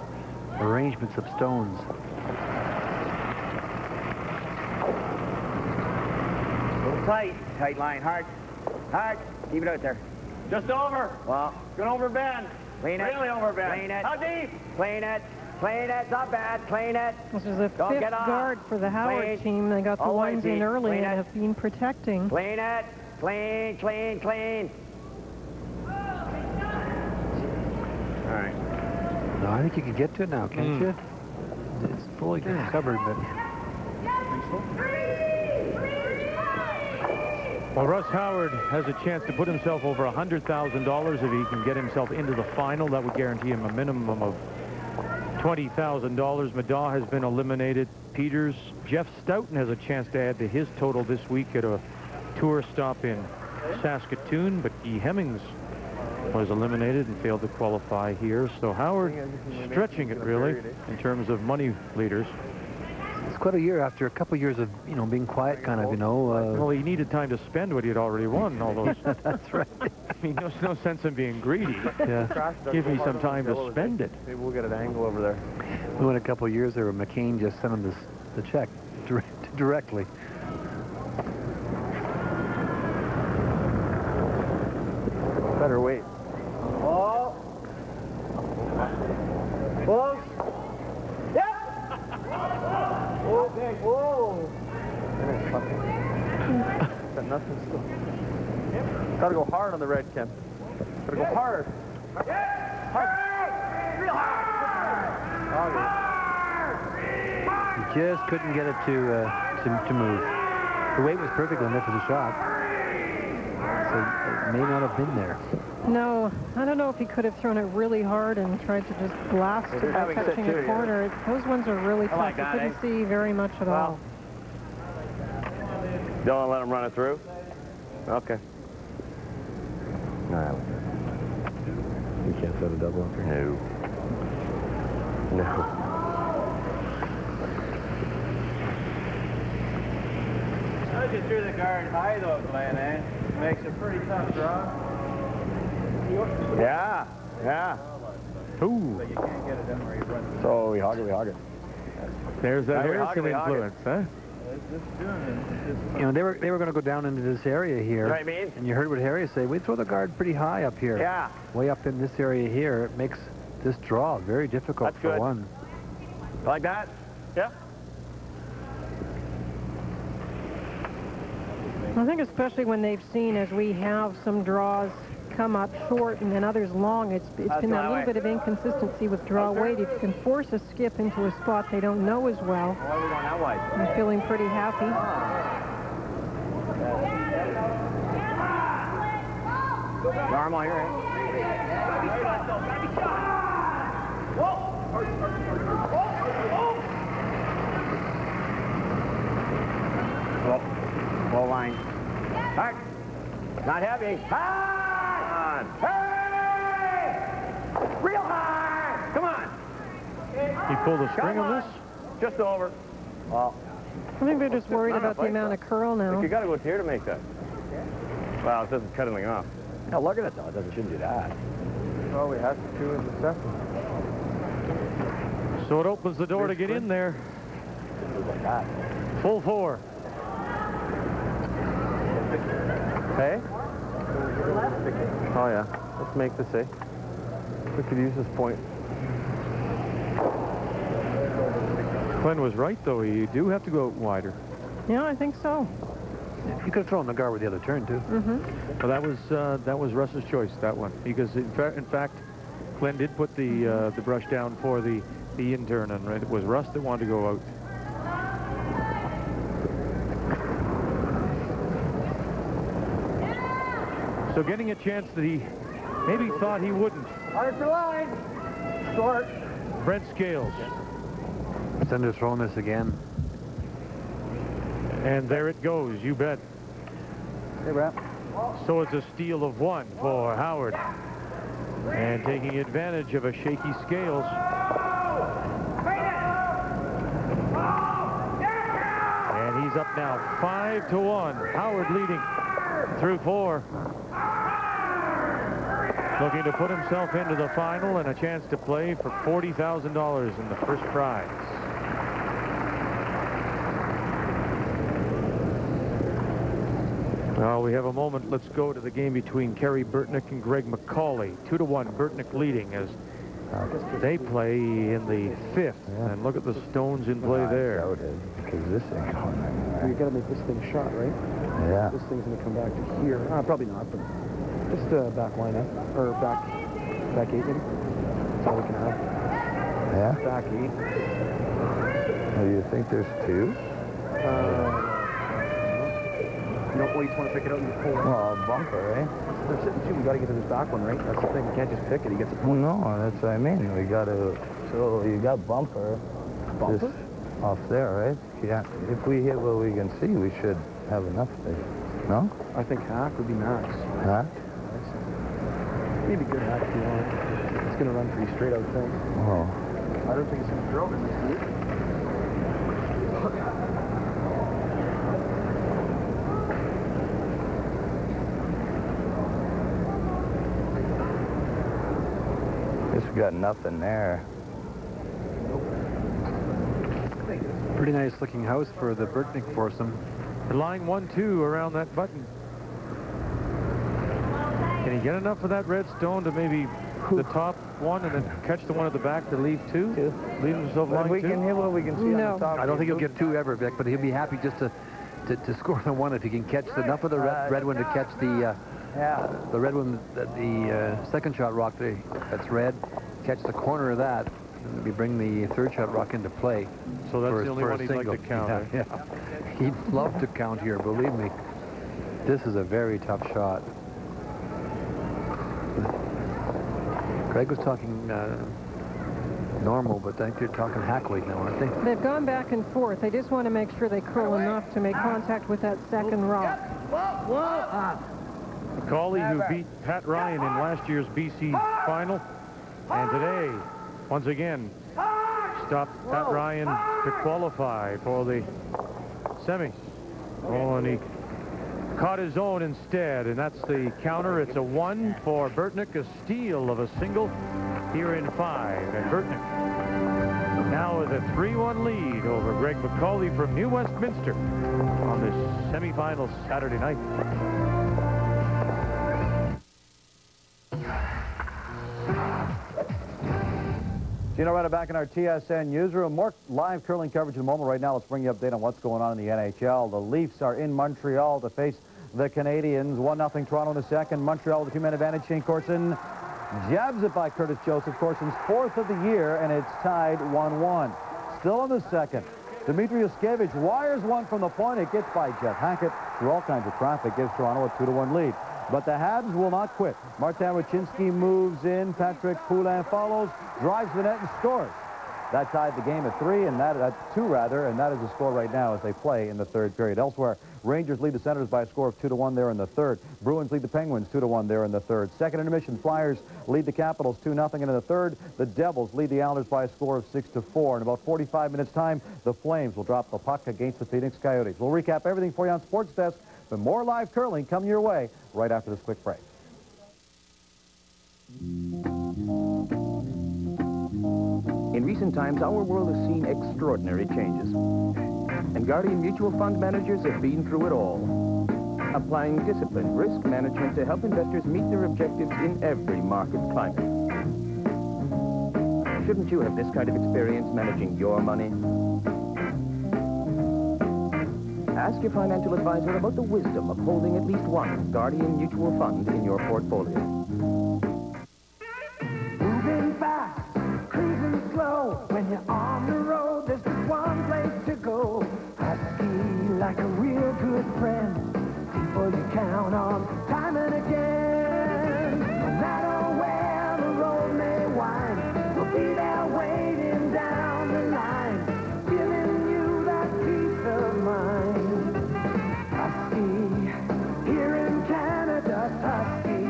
arrangements of stones. Tight line, hard, keep it out there. Just over. Well, Going over bend. Clean it. Really over bend. Clean it. How deep? Clean it. Clean it. Not bad. Clean it. This is a Don't fifth get off. guard for the Howard Clean. team. They got the Always ones in eat. early Clean and it. have been protecting. Clean it. Clean, clean, clean. All right. No, I think you can get to it now, can't you? It's fully covered, but... Well, Russ Howard has a chance to put himself over $100,000 if he can get himself into the final. That would guarantee him a minimum of $20,000. Madaw has been eliminated. Peters, Jeff Stoughton has a chance to add to his total this week at a tour stop in Saskatoon, but Guy Hemmings was eliminated and failed to qualify here. So Howard stretching it really in terms of money leaders. It's quite a year after a couple of years of, you know, being quiet, kind of, you know. Well, he needed time to spend what he had already won, all those. That's right. I mean, there's no sense in being greedy. Yeah. Give me some time to spend it. Maybe we'll get an angle over there. We went a couple of years there where McCain just sent him the check directly. Better wait. Oh. Close. Yep. Oh, big. Whoa. Got nothing still. Gotta go hard on the red, Ken. Gotta go hard. Hard. Real hard. He just couldn't get it to move. The weight was perfect on there for the shot. So it may not have been there. No, I don't know if he could have thrown it really hard and tried to just blast it by touching a corner. Those ones are really tough. You couldn't see very much at all. Don't let him run it through? Okay. No. You can't set a double up here? No. No. As you threw the guard high, though, Glenn, eh? Makes a pretty tough draw. Yeah. Yeah. Ooh. But you can't get it done where you run. So we hog it. There's that Yeah, we hog Harrison it. influence, huh? You know, they were going to go down into this area here. You know what I mean? And you heard what Harry say. We throw the guard pretty high up here. Yeah. Way up in this area here. It makes this draw very difficult That's for good. one. Like that? Yeah. I think especially when they've seen, as we have, some draws come up short and then others long, it's been that little bit of inconsistency with draw weight. If you can force a skip into a spot they don't know as well, Why are we going that way? I'm feeling pretty happy. Normal here, eh? Low line. Hard. Not heavy. Hard. Hey! Real hard. Come on. He pulled a string on this? Just over. Well, I think they're just worried about the amount of curl now. You got to go here to make that. Well, it doesn't cut anything off. now look at it, though. It shouldn't do that. Well, we have to in the second. So it opens the door to get in there. Like that. Full four. Hey? Oh, yeah. Let's make this a. We could use this point. Glenn was right, though. You do have to go wider. Yeah, I think so. You could have thrown the guard with the other turn, too. Mm-hmm. Well, that was Russ's choice, that one. Because, in fact, Glenn did put the brush down for the in-turn, and it was Russ that wanted to go out. So getting a chance that he maybe thought he wouldn't. Hard for line. Short. Brent Scales. It's underthrown this again. And there it goes, you bet. Hey, Brad. So it's a steal of one for Howard. And taking advantage of a shaky Scales. And he's up now 5-1. Howard leading through four. Looking to put himself into the final and a chance to play for $40,000 in the first prize. Well, we have a moment. Let's go to the game between Kerry Burtnick and Greg McCauley. 2-1, Burtnick leading as They play in the 5th, and look at the stones in play there. Because this ain't going anywhere. You got to make this thing shot, right? Yeah. This thing's going to come back to here. Probably not, but just back line up, or back 8 maybe. That's all we can have. Yeah? Back 8. Do you think there's 2? You don't always want to pick it out and pull it. Well, a bumper, eh? They're sitting 2. We got to get to this back one, right? That's the thing. You can't just pick it. He gets a point. No, that's what I mean. We got to. So you got bumper. Bumper? Just off there, right? Yeah. If we hit what we can see, we should have enough there. No? I think hack would be max. Huh? Maybe good hack if you want. It's going to run pretty straight, I would think. Oh. I don't think it's going to throw in this week. Guess we got nothing there. Pretty nice looking house for the Burtnick foursome. Line 1-2 around that button. Can he get enough of that red stone to maybe the top one and then catch the one at the back to leave 2? Leave himself line 2? We can hit what we can see on the top. I don't think he'll get 2 ever, Vic, but he'll be happy just to score the 1 if he can catch enough of the red one to catch the red one, the second shot rock that's red, catch the corner of that, and we bring the third shot rock into play. So that's the only one he'd like to count. Yeah. He'd love to count here, believe me. This is a very tough shot. Greg was talking normal, but I think they're talking hack weight now, aren't they? They've gone back and forth. They just want to make sure they curl enough to make contact with that second rock. McCauley, who beat Pat Ryan in last year's BC final, and today, once again, stopped Pat Ryan to qualify for the semis. Oh, and he caught his own instead, and that's the counter. It's a 1 for Burtnick, a steal of a single here in 5. And Burtnick now with a 3-1 lead over Greg McCauley from New Westminster on this semifinal Saturday night. Gino Reda back in our TSN newsroom. More live curling coverage in a moment. Right now, let's bring you an update on what's going on in the NHL. The Leafs are in Montreal to face the Canadians. 1-0 Toronto in the second. Montreal with a 2-man advantage. Shane Corson jabs it by Curtis Joseph. Corson's 4th of the year, and it's tied 1-1. Still in the second. Dmitry Yushkevich wires one from the point. It gets by Jeff Hackett through all kinds of traffic. Gives Toronto a 2-1 lead. But the Habs will not quit. Martin Ruchinski moves in. Patrick Poulin follows, drives the net, and scores. That tied the game at 3, and that at 2 rather, and that is the score right now as they play in the third period. Elsewhere, Rangers lead the Senators by a score of 2-1 there in the third. Bruins lead the Penguins 2-1 there in the third. Second intermission, Flyers lead the Capitals 2-0, and in the third, the Devils lead the Islanders by a score of 6-4. In about 45 minutes' time, the Flames will drop the puck against the Phoenix Coyotes. We'll recap everything for you on Sports Desk, but more live curling coming your way right after this quick break. In recent times, our world has seen extraordinary changes. And Guardian Mutual Fund managers have been through it all, applying disciplined risk management to help investors meet their objectives in every market climate. Shouldn't you have this kind of experience managing your money? Ask your financial advisor about the wisdom of holding at least one Guardian Mutual Fund in your portfolio. Moving fast, cruising slow. When you're on the road, there's just one place to go. Husky, like a real good friend. People you count on time and again. No matter where the road may wind, we'll be there waiting down the line, giving you that peace of mind. Husky, here in Canada, Husky.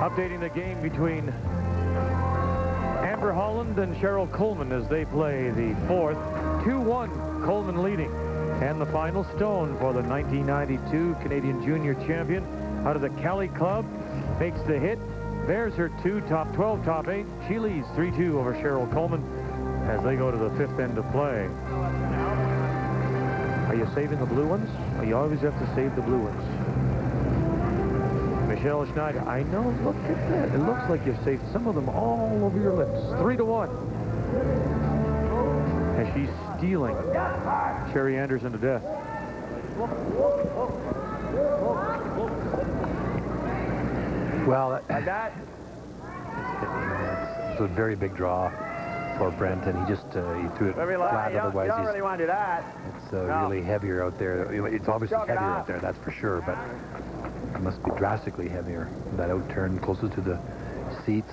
Updating the game between Amber Holland and Cheryl Coleman as they play the fourth. 2-1, Coleman leading. And the final stone for the 1992 Canadian Junior Champion out of the Cali Club. Makes the hit. There's her 2, top 12, top 8. She leads 3-2 over Cheryl Coleman as they go to the 5th end of play. Are you saving the blue ones? Well, you always have to save the blue ones. Michelle Schneider, I know, look at that. It looks like you've saved some of them all over your lips. 3-1. And she's stealing Sherry Anderson to death. Well, like that. It's a very big draw for Brent, and he just he threw it flat. Otherwise, you don't really want to do that. It's really heavier out there. It's obviously heavier out there, that's for sure, but it must be drastically heavier. That out turn closer to the seats.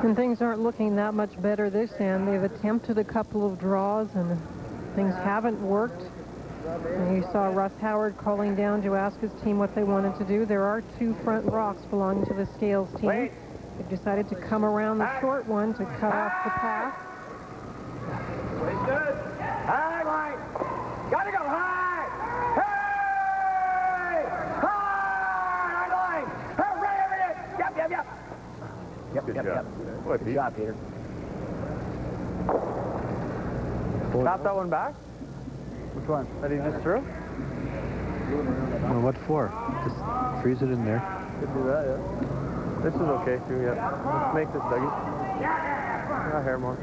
And things aren't looking that much better this end. They've attempted a couple of draws, and things haven't worked. And you saw Russ Howard calling down to ask his team what they wanted to do. There are 2 front rocks belonging to the Scales team. They've decided to come around the short one to cut off the path. High line. Gotta go high. Hey! High line. Hooray! Yep. Good job. Good job, Peter. Stop that one back? Which one? That he just threw? Well, what for? Just freeze it in there. Could do that, yeah. This is okay, too, yeah. Let's make this, Dougie. Not hair more.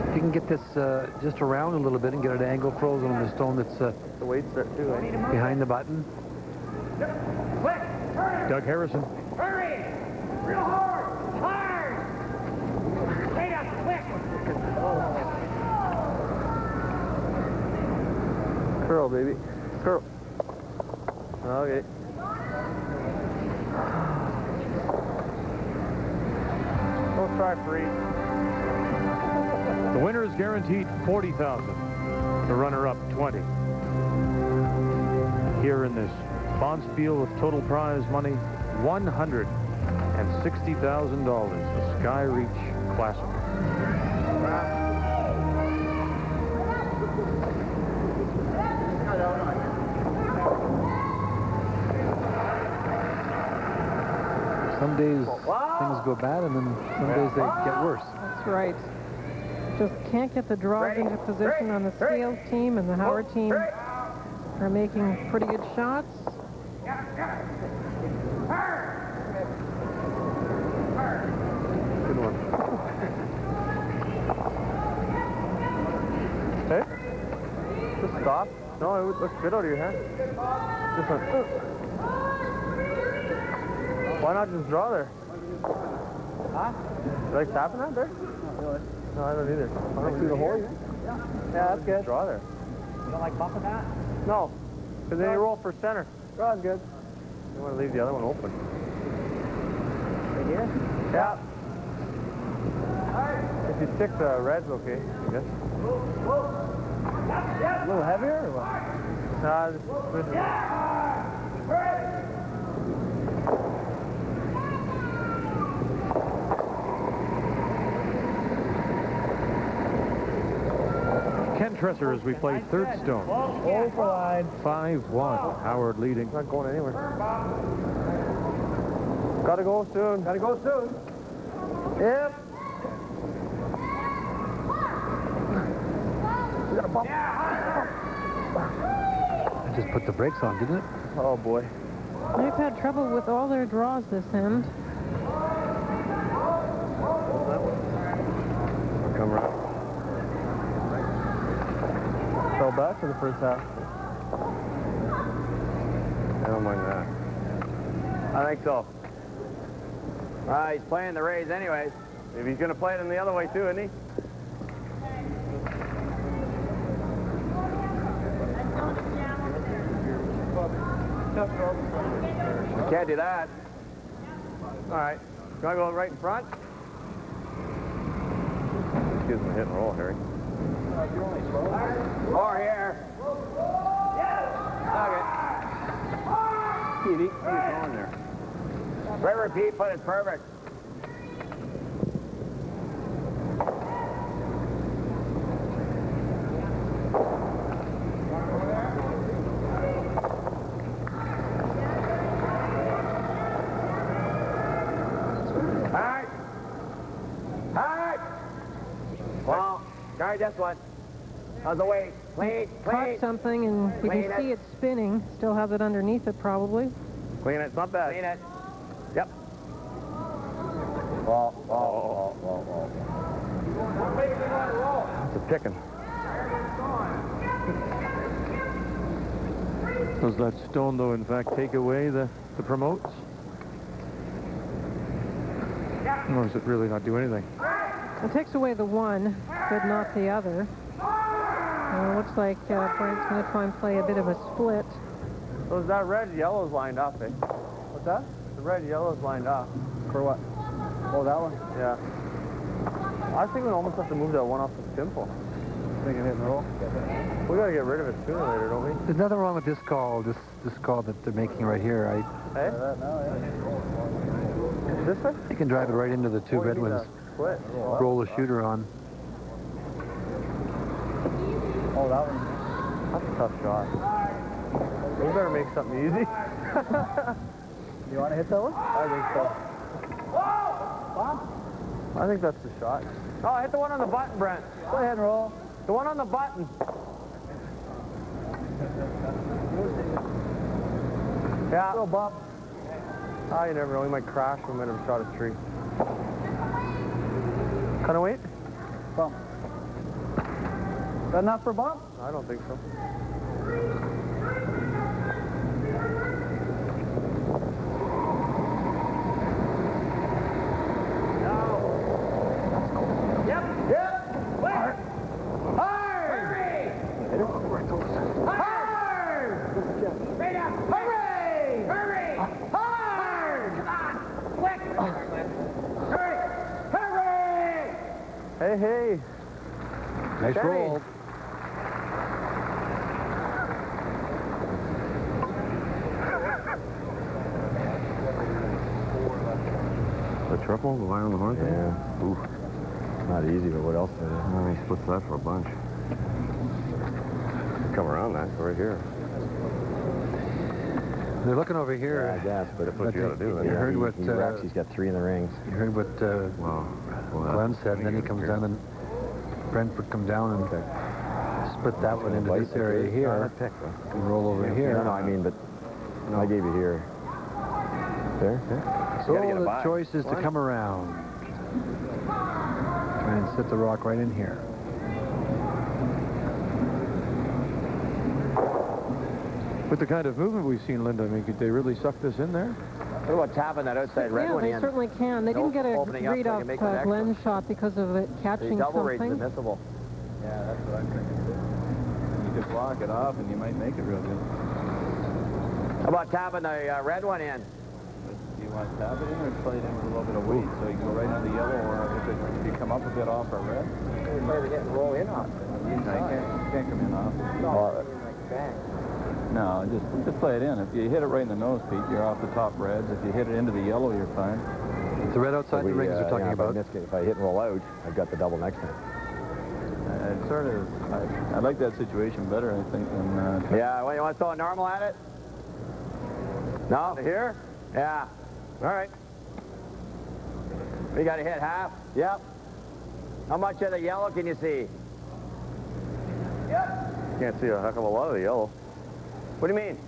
If you can get this just around a little bit and get it angle frozen on the stone that's the weight's there, too, eh? behind the button. Doug Harrison. Hurry! Real hard! Hard! Straight up, quick! Curl, baby. Curl. Okay. Don't try free. The winner is guaranteed $40,000. The runner-up, $20,000. Here in this Bonspiel with total prize money, $160,000. The SkyReach Classic. Some days things go bad, and then some days they get worse. That's right. Just can't get the draws into position on the Scales team, and the Howard team are making pretty good shots. Good one. Hey? Just stop. No, it looks good out of your hand. Just like, why not just draw there? Huh? You like tapping that there? Not really. No, I don't either. I don't see the hole. Yeah, that's good. Draw there. You don't like bumping that? No, because then you roll for center. Draw's good. You want to leave the other one open. Right here? Yeah. If you stick the red's okay, I guess. A little heavier or what? Nah, just Ken Tresser as we play third stone. Hold for line. 5-1. Howard leading. not going anywhere. Gotta go soon. Gotta go soon. Yep. We got a bump. I just put the brakes on, didn't it? Oh, boy. They've had trouble with all their draws this end. Come right. Fell back for the first half. I don't mind that. I think so. He's playing the Rays anyways. If he's going to play them the other way, too, isn't he? You can't do that. All right. You want to go right in front? Excuse me, hit and roll, Harry. More here. Okay. Keep going there. Right repeat, but it's perfect. All right. right, this one. How's the weight? Clean, Caught clean. something, and you Clean can it. see it spinning. Still has it underneath it, probably. Clean it. It's not bad. Clean it. Yep. It's a picking. Does that stone, though, in fact, take away the promotes? Or does it really not do anything? It takes away the one, but not the other. It looks like Brent's going to try and play a bit of a split. So is that red yellow's lined up, eh? What's that? The red yellow's lined up. For what? Oh, that one? Yeah. I think we almost have to move that one off the simple. Think of hitting the roll? We got to get rid of it sooner or later, don't we? There's nothing wrong with this call, this call that they're making right here. Hey? This way? You can drive it right into the two red ones. Split. Roll the shooter on. Oh, that one. That's a tough shot. We better make something easy. You want to hit that one? I think so. I think that's the shot. Oh, hit the one on the button, Brent. Go ahead and roll. The one on the button. Yeah. Go, Bob. Oh, you never know. We might crash. We might have shot a tree. Kind of weight? Bump. Is that enough for Bob? I don't think so. Hey, hey. Nice roll. The triple, the line on the horn thing? Yeah. Oof. Not easy, but what else? He splits that for a bunch. Come around that, right here. They're looking over here. Yeah, I guess, but that's what you got to do. You heard what... he's got 3 in the rings. You heard what Glenn said, and then he comes down and Brent would come down and split that one into this area here. And roll over here. No, I mean, but I gave you here. There? So the choice is to come around. Try and sit the rock right in here. With the kind of movement we've seen, Linda, I mean, could they really suck this in there? What about tapping that outside red one in? Yeah, they certainly can. They didn't get a read off Glenn's shot because of it catching double rate's something. admissible. Yeah, that's what I'm thinking. You could block it off and you might make it real good. How about tapping the red one in? Do you want to tap it in or play it in with a little bit of weight so you can go right into the yellow, or if you come up a bit off our red? You play the hit and roll in off. You can't come in off. No, just play it in. If you hit it right in the nose, Pete, you're off the top reds. If you hit it into the yellow, you're fine. It's the red outside the rings they're talking about. If I hit and roll out, I've got the double next time. I like that situation better, I think, than... Yeah, well, you want to throw a normal at it? No? Here? Yeah. All right. We got to hit half? Yep. How much of the yellow can you see? Yep. Can't see a heck of a lot of the yellow. What do you mean?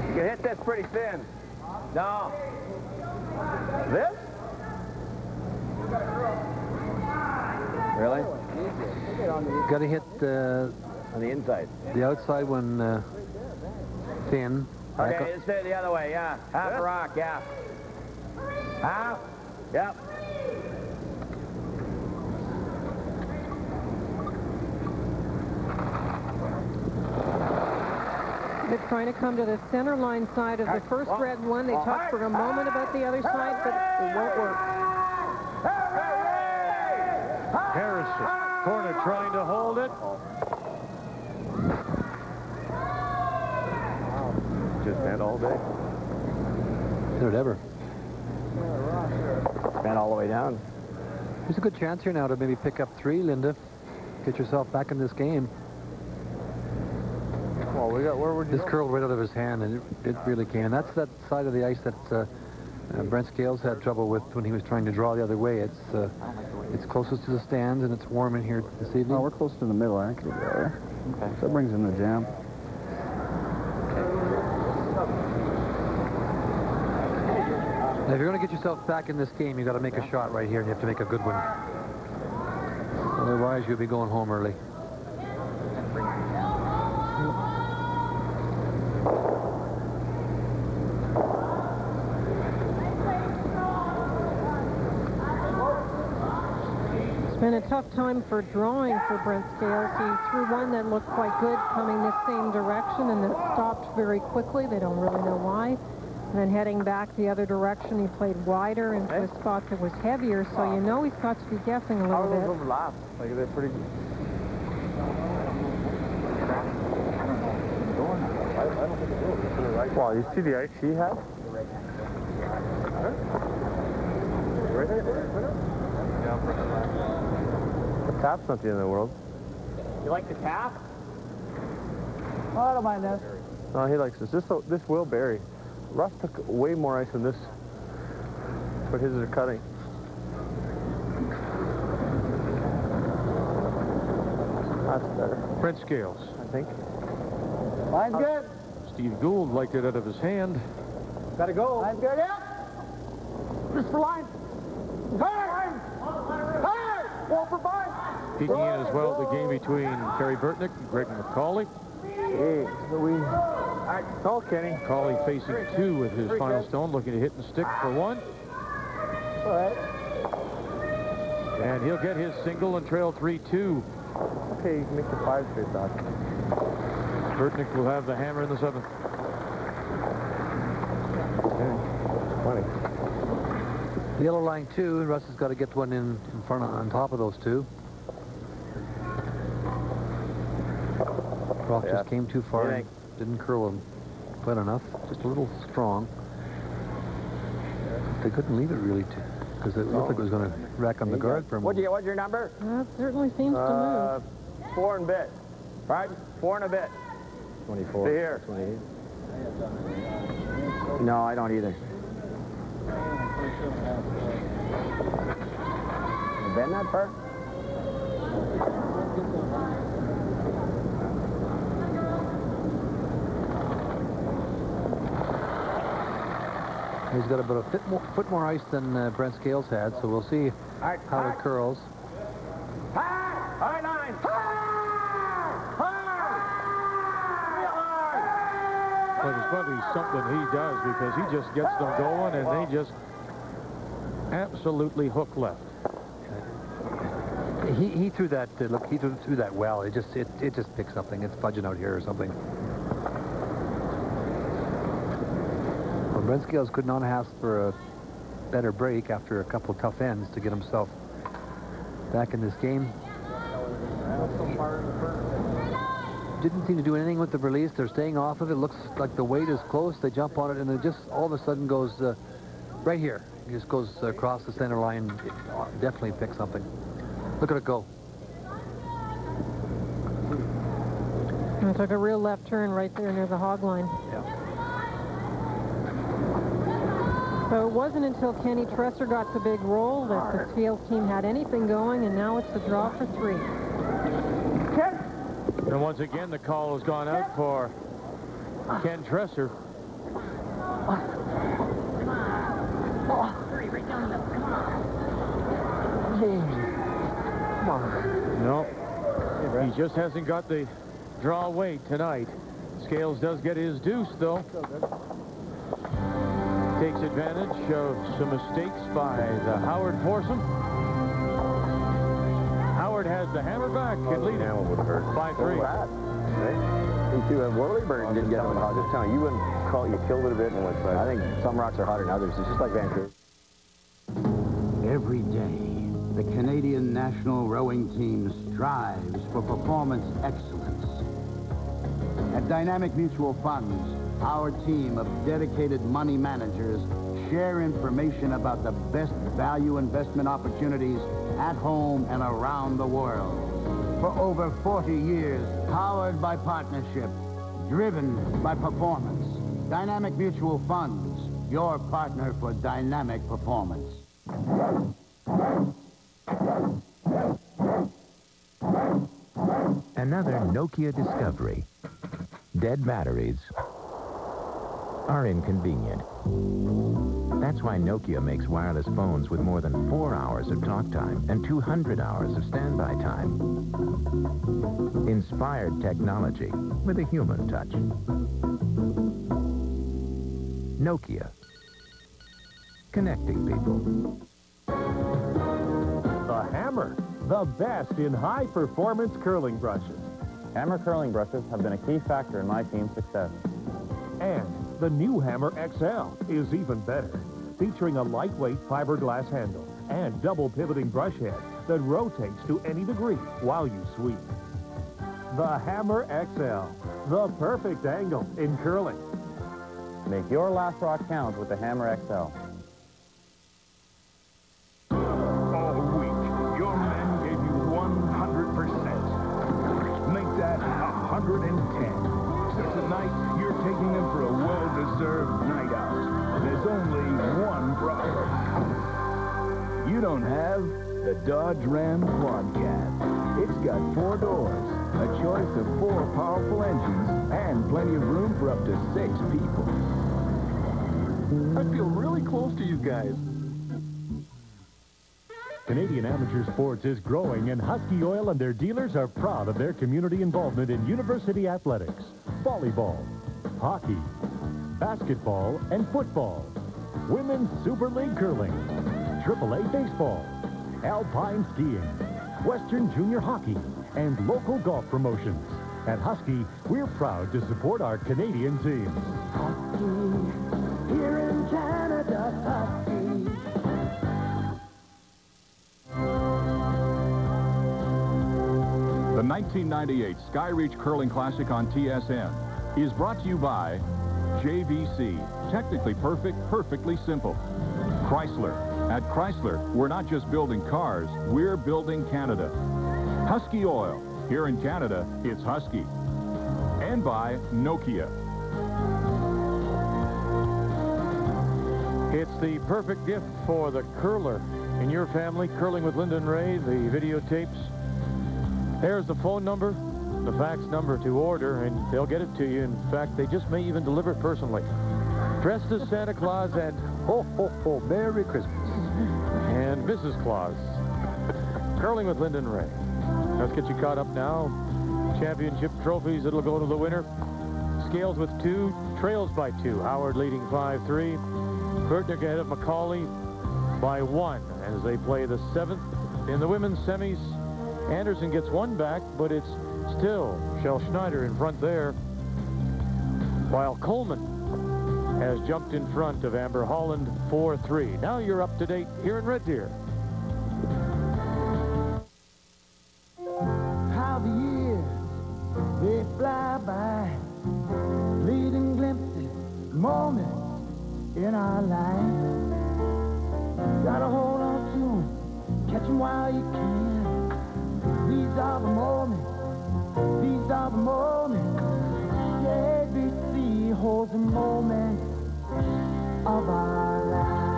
You can hit this pretty thin. No. This? Really? Got to hit on the inside. The outside one thin. Okay, let's do it the other way, yeah. Half a rock, yeah. Half? Yep. They're trying to come to the center line side of the first red one. They talked for a moment about the other side, but it won't work. Harrison, corner trying to hold it. Just bent all day. Did it ever. Bent all the way down. There's a good chance here now to maybe pick up 3, Linda. Get yourself back in this game. Well, where would you This curled right out of his hand, and it really can. That's that side of the ice that Brent Scales had trouble with when he was trying to draw the other way. It's closest to the stands, and it's warm in here this evening. Oh, we're close to the middle. I think it'll be all right. Okay. So that brings in the jam. Now, if you're going to get yourself back in this game, you've got to make a shot right here, and you have to make a good one. Otherwise, you'll be going home early. It's been a tough time for drawing for Brent Scales. He threw one that looked quite good coming this same direction, and it stopped very quickly. They don't really know why. And then heading back the other direction, he played wider into a spot that was heavier, so you know he's got to be guessing a little bit. Overlap. Like they're pretty good. Wow, you see the ice he had? The tap's not the end of the world. You like the tap? Oh, I don't mind this. No, he likes this. This will bury. Russ took way more ice than this, but his are cutting. That's better. Brent Scales. I think. Mine's good. Steve Gould liked it out of his hand. Gotta go. Mine's good, yeah. Just for line. Hey! Hey! Go for mine. Peeking in as well the game between Terry Burtnick and Greg McCauley. Hey, oh, Kenny. McCauley facing two with his final stone, looking to hit and stick for one. All right. And he'll get his single and trail 3-2. Okay, you can make the 5 straight back. Burtnick will have the hammer in the 7th. Okay. 20. The yellow line 2, and Russ has got to get one in front on top of those two. Croft just came too far and didn't curl him quite enough. Just a little strong. They couldn't leave it really, because it looked like it was going to rack on the guard for a moment. What's your number? That certainly seems to move. 4 and a bit. Right? 4 and a bit. 24. Stay here. 28. No, I don't either. You bend that part? He's got about a foot more ice than Brent Scales had, so we'll see how it curls. High line! But it's probably something he does, because he just gets them going and they just absolutely hook left. He threw that. Look, he threw that well. It just picked something. It's fudging out here or something. Well, Brent Scales could not ask for a better break after a couple tough ends to get himself back in this game. Didn't seem to do anything with the release. They're staying off of it. Looks like the weight is close. They jump on it, and it just all of a sudden goes right here. It just goes across the center line. It definitely picks something. Look at it go. And it took a real left turn right there near the hog line. Yeah. So it wasn't until Kenny Tresser got the big roll that the Scales team had anything going, and now it's the draw for 3. And once again, the call has gone out for Ken Tresser. No, he just hasn't got the draw weight tonight. Scales does get his deuce, though. Takes advantage of some mistakes by the Howard foursome. Howard has the hammer back and leading by 3. You too, Whirlyburn didn't get on the hog. Just telling you, wouldn't call it, you killed it a bit and went back. I think some rocks are hotter than others. It's just like Vancouver. Every day, the Canadian national rowing team strives for performance excellence. At Dynamic Mutual Funds, our team of dedicated money managers share information about the best value investment opportunities at home and around the world. For over 40 years, powered by partnership, driven by performance, Dynamic Mutual Funds your partner for dynamic performance. Another Nokia discovery. Dead batteries are inconvenient. That's why Nokia makes wireless phones with more than 4 hours of talk time and 200 hours of standby time. Inspired technology with a human touch. Nokia. Connecting people. The Hammer, the best in high-performance curling brushes. Hammer curling brushes have been a key factor in my team's success. And the new Hammer XL is even better, featuring a lightweight fiberglass handle and double pivoting brush head that rotates to any degree while you sweep. The Hammer XL, the perfect angle in curling. Make your last rock count with the Hammer XL. All week, your men gave you 100%. Make that 110. So tonight, you're taking them for a well-deserved night out. There's only one problem. You don't have the Dodge Ram Quadcat. It's got 4 doors, a choice of 4 powerful engines, and plenty of room for up to 6 people. I feel really close to you guys. Canadian amateur sports is growing, and Husky Oil and their dealers are proud of their community involvement in university athletics, volleyball, hockey, basketball, and football, women's Super League curling, AAA baseball, alpine skiing, Western junior hockey, and local golf promotions. At Husky, we're proud to support our Canadian teams. Here in Canada, Husky. The 1998 SkyReach Curling Classic on TSN is brought to you by JVC. Technically perfect, perfectly simple. Chrysler. At Chrysler, we're not just building cars, we're building Canada. Husky Oil. Here in Canada, it's Husky. And by Nokia. It's the perfect gift for the curler in your family. Curling with Linda and Ray, the videotapes. There's the phone number, the fax number to order, and they'll get it to you. In fact, they just may even deliver it personally. Dressed as Santa Claus and ho, ho, ho, Merry Christmas. And Mrs. Claus. Curling with Linda and Ray. Let's get you caught up now. Championship trophies, it'll go to the winner. Scales with 2, trails by 2. Howard leading 5-3. Kurtnick ahead of McCauley by 1 as they play the 7th. In the women's semis, Anderson gets 1 back, but it's still Shel Schneider in front there, while Coleman has jumped in front of Amber Holland 4-3. Now you're up to date here in Red Deer. How the years, they fly by, leading glimpses, moments in our life. Gotta hold on to them, catch them while you can. These are the moments, these are the moments. Yeah, ABC holds the moments of our lives.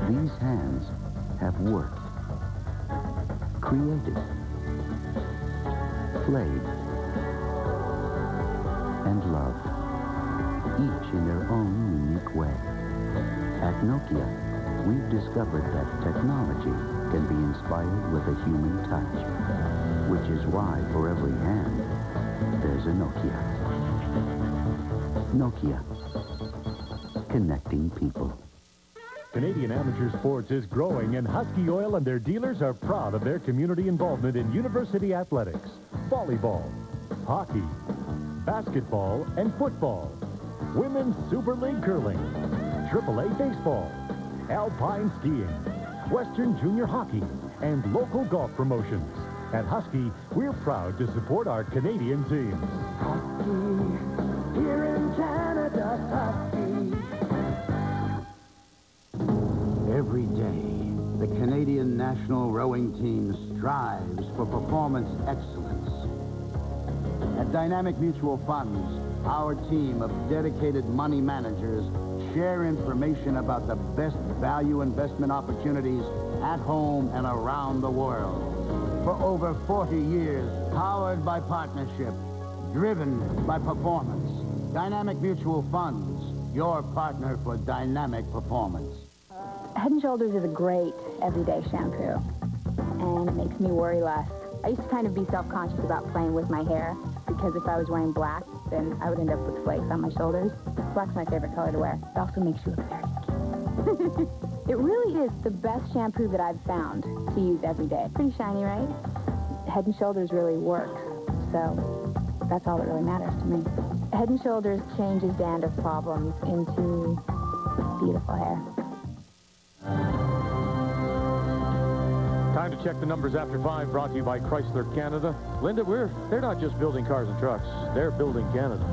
These hands have worked, created, played, and loved, each in their own unique way. At Nokia, we've discovered that technology can be inspired with a human touch, which is why for every hand, there's a Nokia. Nokia, connecting people. Canadian amateur sports is growing, and Husky Oil and their dealers are proud of their community involvement in university athletics, volleyball, hockey, basketball, and football, women's Super League curling, AAA baseball, alpine skiing, Western junior hockey, and local golf promotions. At Husky, we're proud to support our Canadian teams. Husky, here in Canada, Husky. Every day, the Canadian national rowing team strives for performance excellence. At Dynamic Mutual Funds, our team of dedicated money managers share information about the best value investment opportunities at home and around the world. For over 40 years, powered by partnership, driven by performance. Dynamic Mutual Funds, your partner for dynamic performance. Head & Shoulders is a great everyday shampoo, and it makes me worry less. I used to kind of be self-conscious about playing with my hair, because if I was wearing black, then I would end up with flakes on my shoulders. Black's my favorite color to wear. It also makes you look very cute. It really is the best shampoo that I've found to use every day. Pretty shiny, right? Head & Shoulders really works, so that's all that really matters to me. Head & Shoulders changes dandruff problems into beautiful hair. Time to check the numbers after 5, brought to you by Chrysler Canada. Linda, they're not just building cars and trucks, they're building Canada.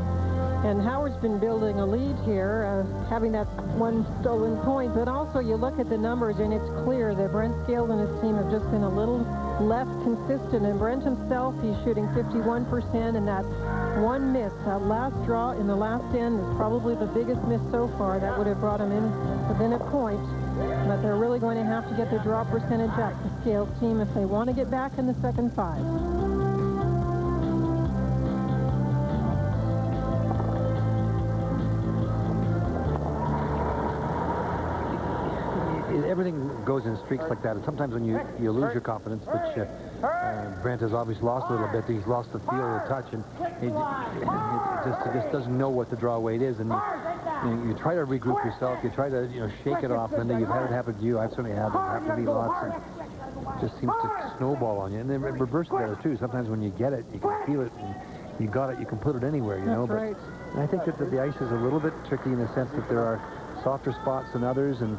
And Howard's been building a lead here, having that one stolen point, but also you look at the numbers and it's clear that Brent Scales and his team have just been a little less consistent. And Brent himself, he's shooting 51%, and that one miss, that last draw in the last end is probably the biggest miss so far. That would have brought him in within a point. But they're really going to have to get their draw percentage up, the Scales team, if they want to get back in the second 5. Everything goes in streaks like that, and sometimes when you lose your confidence, which Brent has obviously lost a little bit. He's lost the feel of the touch, and he just doesn't know what the draw weight is. And you try to regroup yourself, you try to shake it off. Linda, you've had it happen to you. I've certainly had it happen to me lots, and it just seems to snowball on you. And then reverse that too. Sometimes when you get it, you can feel it, and you got it, you can put it anywhere. That's right. And I think that the ice is a little bit tricky in the sense that there are softer spots than others, and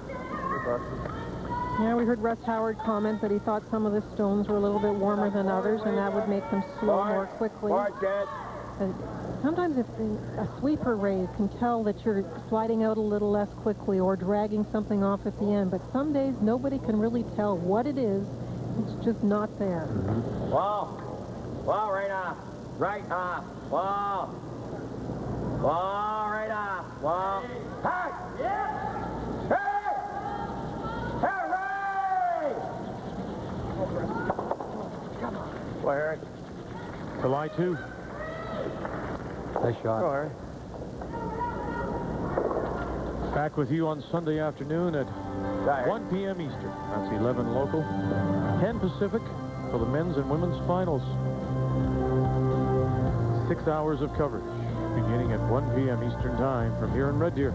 yeah, we heard Russ Howard comment that he thought some of the stones were a little bit warmer than others, and that would make them slow more quickly. And sometimes if a sweeper, Ray, can tell that you're sliding out a little less quickly or dragging something off at the end, but some days nobody can really tell what it is. It's just not there. Whoa. Whoa, right off. Right off. Whoa. Whoa, right off. Whoa. Hey! Yeah! Well, Eric. July 2. Nice shot. Go, Eric. Back with you on Sunday afternoon at 1 p.m. Eastern. That's 11 local, 10 Pacific for the men's and women's finals. 6 hours of coverage beginning at 1 p.m. Eastern time from here in Red Deer.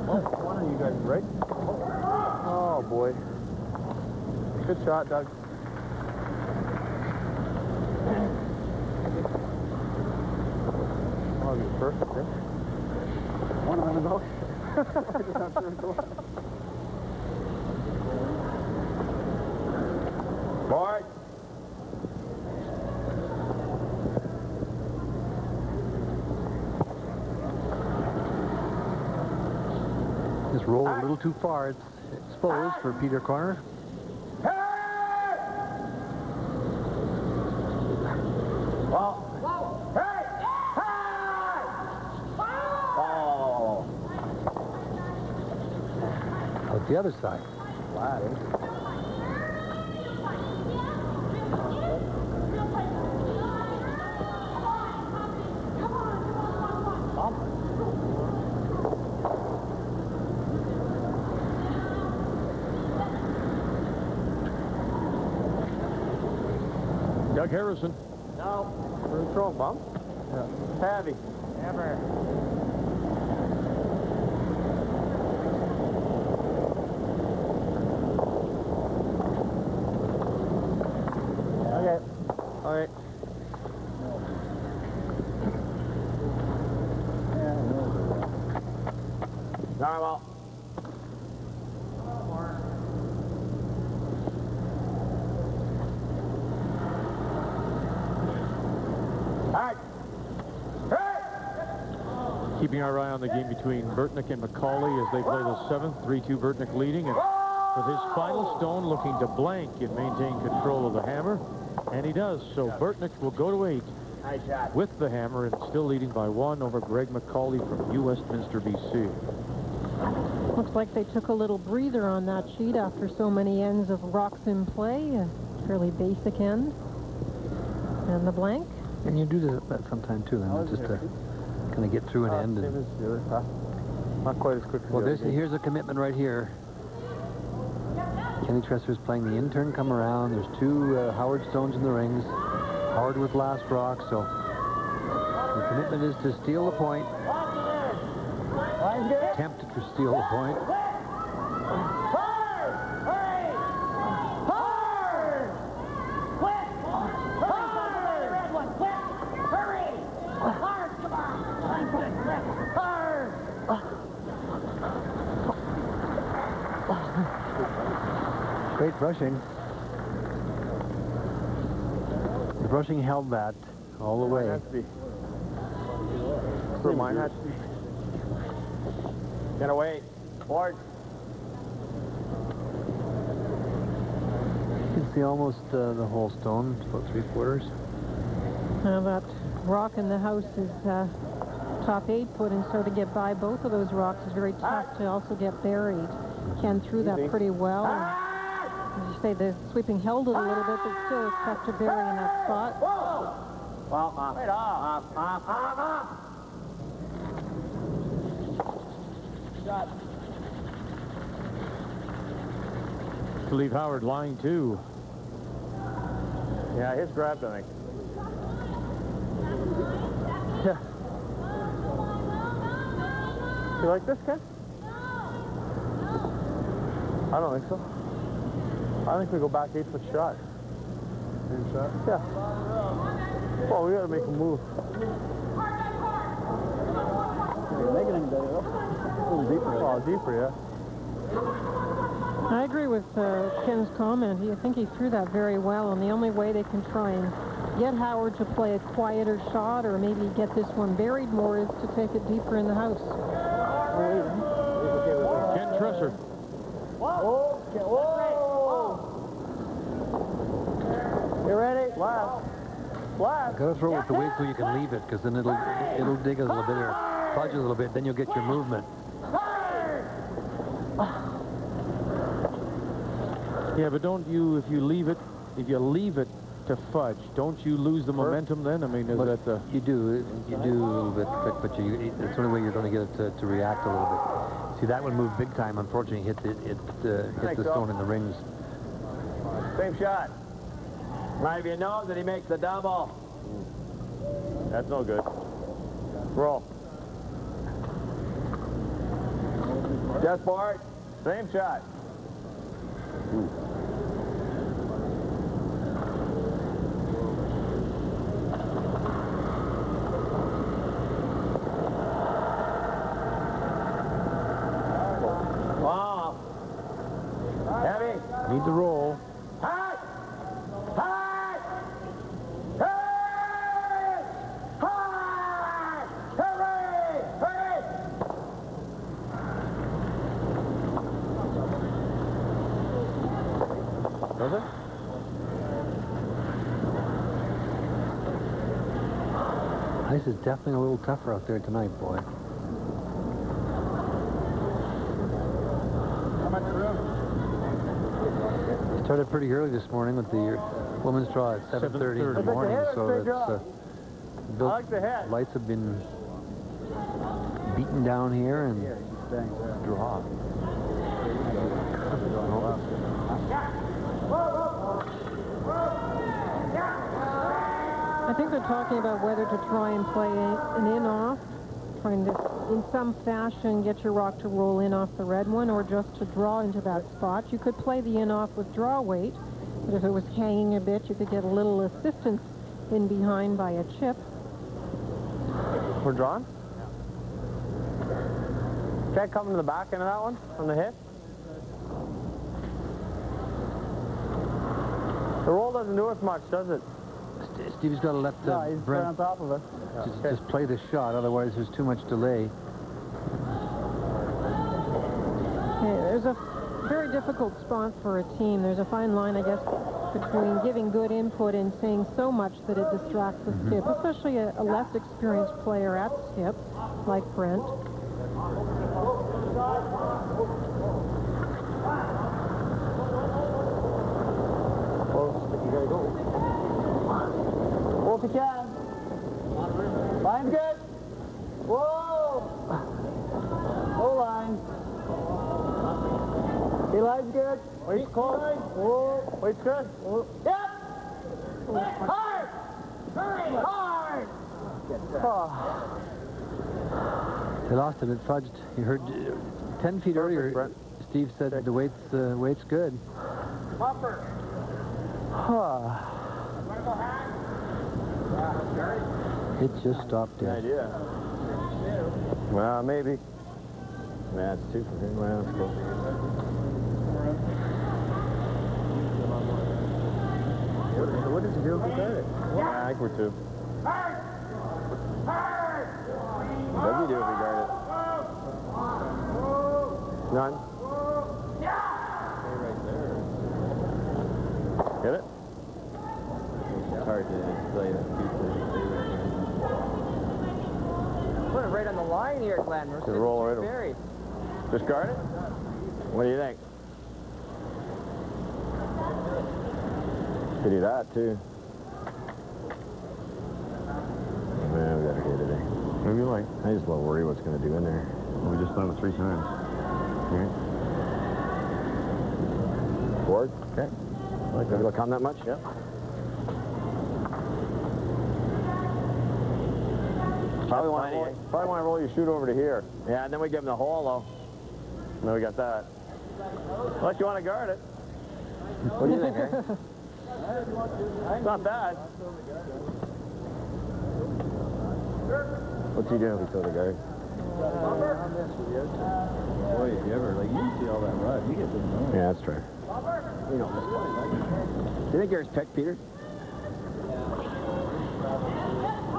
One of you guys, right? Oh, boy. Good shot, Doug. Oh, you're perfect, eh? One on the go. Board. Just rolled a little too far. It's exposed for Peter Corner. Out the other side. Flat, eh? Doug Harrison. No. We're in throw bump. Yeah. Heavy. Never. Okay. All right. Normal. keeping our eye on the game between Burtnick and McCauley as they play the 7th. 3-2 Burtnick leading, and with his final stone looking to blank and maintain control of the hammer, and he does. So Burtnick will go to 8 with the hammer and still leading by 1 over Greg McCauley from New Westminster, BC. Looks like they took a little breather on that sheet after so many ends of rocks in play. A fairly basic end. And the blank. And you do that sometime too, and just to kind of get through an end. And not quite as quick as here's a commitment right here. Kenny Tresser's playing the in-turn come around. There's 2 Howard stones in the rings. Howard with last rock, so the commitment is to steal the point. Tempted to steal the point. Great brushing. The brushing held that all the way. Get away. Board. You can see almost the whole stone. It's about 3/4. Now that rock in the house is top 8 foot, and so to get by both of those rocks is very tough to also get buried. Ken threw that pretty well. And, as you say, the sweeping held it a little bit, but still it's tough to bury in that spot. Well, off. Shot. To leave Howard lying 2. Yeah, his grabbed, I think. Yeah. You like this, Ken? I don't think so. I think we go back 8-foot shot. 8 shot? Yeah. Well, we got to make a move. You're making him better, though. A little deeper. Oh, deeper, yeah. I agree with Ken's comment. I think he threw that very well, and the only way they can try and get Howard to play a quieter shot or maybe get this one buried more is to take it deeper in the house. Ken Tresser. Whoa! You ready? Last. Gotta throw it with the weight so you can leave it, because then it'll dig a little bit or fudge a little bit. Then you'll get your movement. Yeah, but don't you, if you leave it to fudge, don't you lose the momentum then? I mean, is that the... You do a little bit, but it's the only way you're going to get it to react a little bit. See, that one moved big time. Unfortunately, hit the stone in the rings. Same shot. Right, you know that he makes the double. That's no good. Roll. Just board. Same shot. Wow. Heavy. Need the roll. Does it? Ice is definitely a little tougher out there tonight, boy. It started pretty early this morning with the women's draw at 7:30 in the morning, so it's lights have been beaten down here and draw. I think they're talking about whether to try and play an in-off, trying to, in some fashion, get your rock to roll in off the red one, or just to draw into that spot. You could play the in-off with draw weight, but if it was hanging a bit, you could get a little assistance in behind by a chip. We're drawn? Can't come to the back end of that one from the hit? The roll doesn't do us much, does it? Steve's got to let No, he's Brent right on top of us. just play the shot, otherwise there's too much delay. There's a very difficult spot for a team. There's a fine line, I guess, between giving good input and saying so much that it distracts the skip, especially a less experienced player at skip, like Brent. You gotta go. Whoa, if you can. Line's good. Whoa. Low line. Hey, line's good. Wait's close. Whoa. Wait's good. Whoa. Yep. Hard. Hard. Oh. They lost it. It fudged. You heard 10 feet earlier, Steve said the weight's good. Bumper. It just stopped dead. Idea. Well, maybe. Yeah, it's 2 for him. Well, that's cool. What did you do if you got it? Yeah, I think we're 2. What did you do if you got it? None. Stay right there. Get it? It's hard to play that Put it right on the line here, Glenn. We're Just roll right over. buried. Just guard it? What do you think? Could do that, too. Man, we got to hit today. Maybe you like. I just love worry what's going to do in there. Well, we just done it 3 times. All right. Board? Okay. Like that. It'll come that much? Yep. Probably want to roll your chute over to here. Yeah, and then we give him the hole, though. And then we got that. Unless you want to guard it. What do you think, Harry? It's not bad. What's he doing if he throws the guard? Boy, if you ever, like, you see all that rut, you get to know. Yeah, that's true. You know, Do you think yours picked, Peter?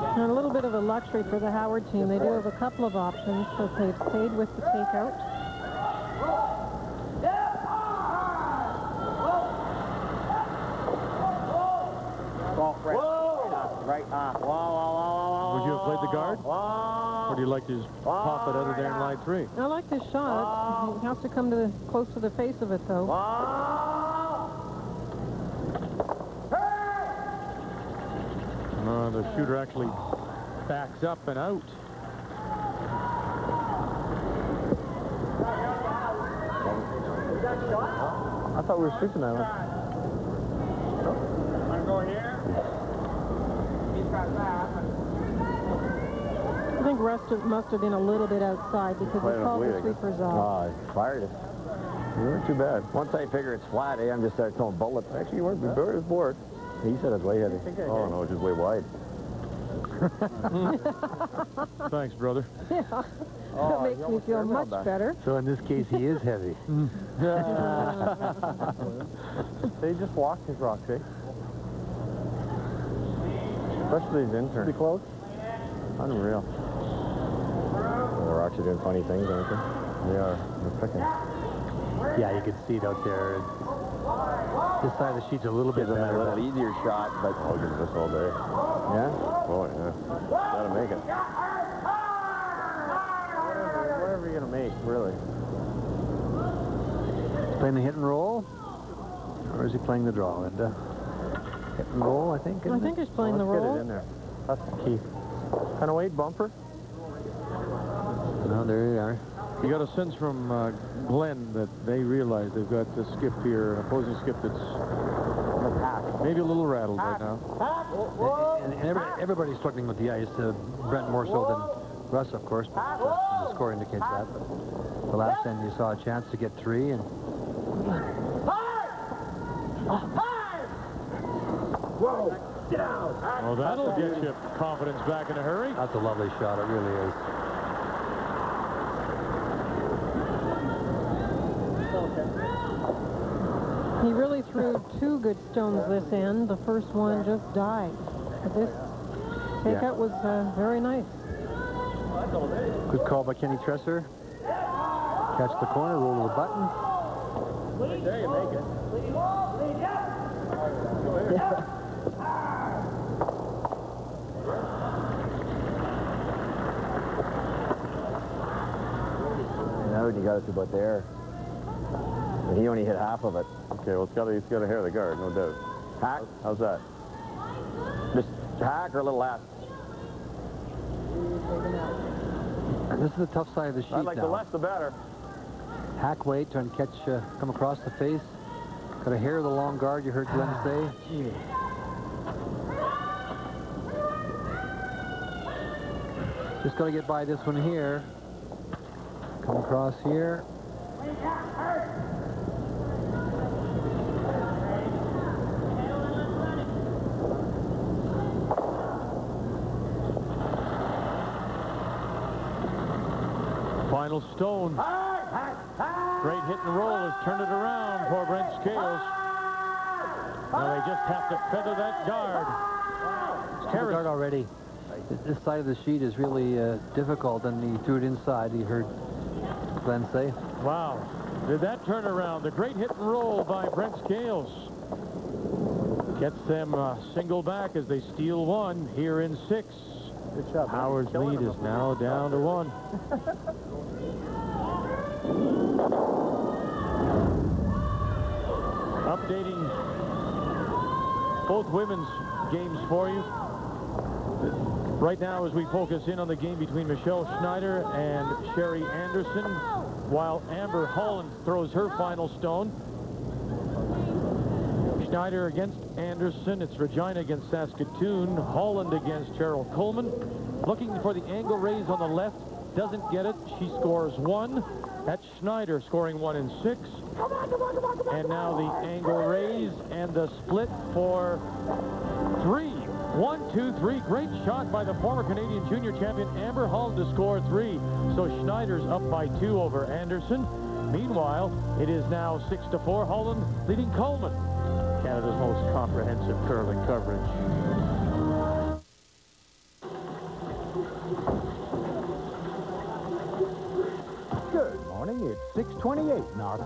And a little bit of a luxury for the Howard team. They do have a couple of options, so they've stayed with the takeout. Right off. Whoa. Would you have played the guard? Or do you like to just pop it out of there in line 3? I like this shot. He has to come to close to the face of it, though. The shooter actually backs up and out. I thought we were shooting that one. Want to go here? He's got that. I think Rust must have been a little bit outside because he called the sweepers off. Oh, I fired it. You weren't too bad. Once I figure it's flat, I'm just started throwing bullets. Actually, you weren't. It was bored. He said it's way heavy. Oh, no, it's just way wide. Thanks, brother. Yeah. That makes me feel much better. So in this case, he is heavy. They just walk his rocks, eh? Especially these interns. Pretty close. Unreal. The rocks are doing funny things, aren't they? They are. They're picking. Yeah, you can see it out there. This side of the sheet's a little bit better. A little easier shot, but I'll give this all day. Yeah? Oh, yeah. Gotta make it. Whatever you're gonna make, really. Playing the hit and roll? Or is he playing the draw, Linda? Hit and roll, I think. I think he's playing the roll. Let's get it in there. That's the key. Kind of weight bumper. No, there you are. You got a sense from Glenn that they realize they've got the skip here, an opposing skip that's maybe a little rattled right now. And everybody's struggling with the ice. Brent more so than Russ, of course, but the score indicates that. But the last end, you saw a chance to get 3, and Whoa! Down! Oh, that'll get you confidence back in a hurry. That's a lovely shot. It really is. He really threw threw 2 good stones this end. The first one just died. But this takeout was very nice. Good call by Kenny Tresser. Catch the corner, roll to the button. There you make it. Now you got it to about there. And he only hit half of it. Okay, well, it's got to hair the guard, no doubt. Hack? How's that? Just hack or a little less? This is the tough side of the sheet now. I'd like the less the better. Hack weight, trying to catch, come across the face. Got to hair the long guard, you heard Glenn say. Just got to get by this one here. Come across here. Final stone. Great hit and roll has turned it around for Brent Scales. Now they just have to feather that guard. Feather guard already. This side of the sheet is really difficult, and he threw it inside. He heard Glenn say. Wow. Did that turn around? The great hit and roll by Brent Scales gets them single back as they steal one here in 6. Good shot. Howard's lead is now down to 1. Updating both women's games for you. Right now, as we focus in on the game between Michelle Schneider and Sherry Anderson, while Amber Holland throws her final stone. Schneider against Anderson. It's Regina against Saskatoon. Holland against Cheryl Coleman. Looking for the angle raise on the left. Doesn't get it. She scores 1. That's Schneider scoring 1 in 6. And now the angle raise and the split for 3. 1, 2, 3. Great shot by the former Canadian junior champion Amber Holland to score 3. So Schneider's up by 2 over Anderson. Meanwhile, it is now 6-4. Holland leading Coleman. Canada's most comprehensive curling coverage. Good morning. It's 6:28 in our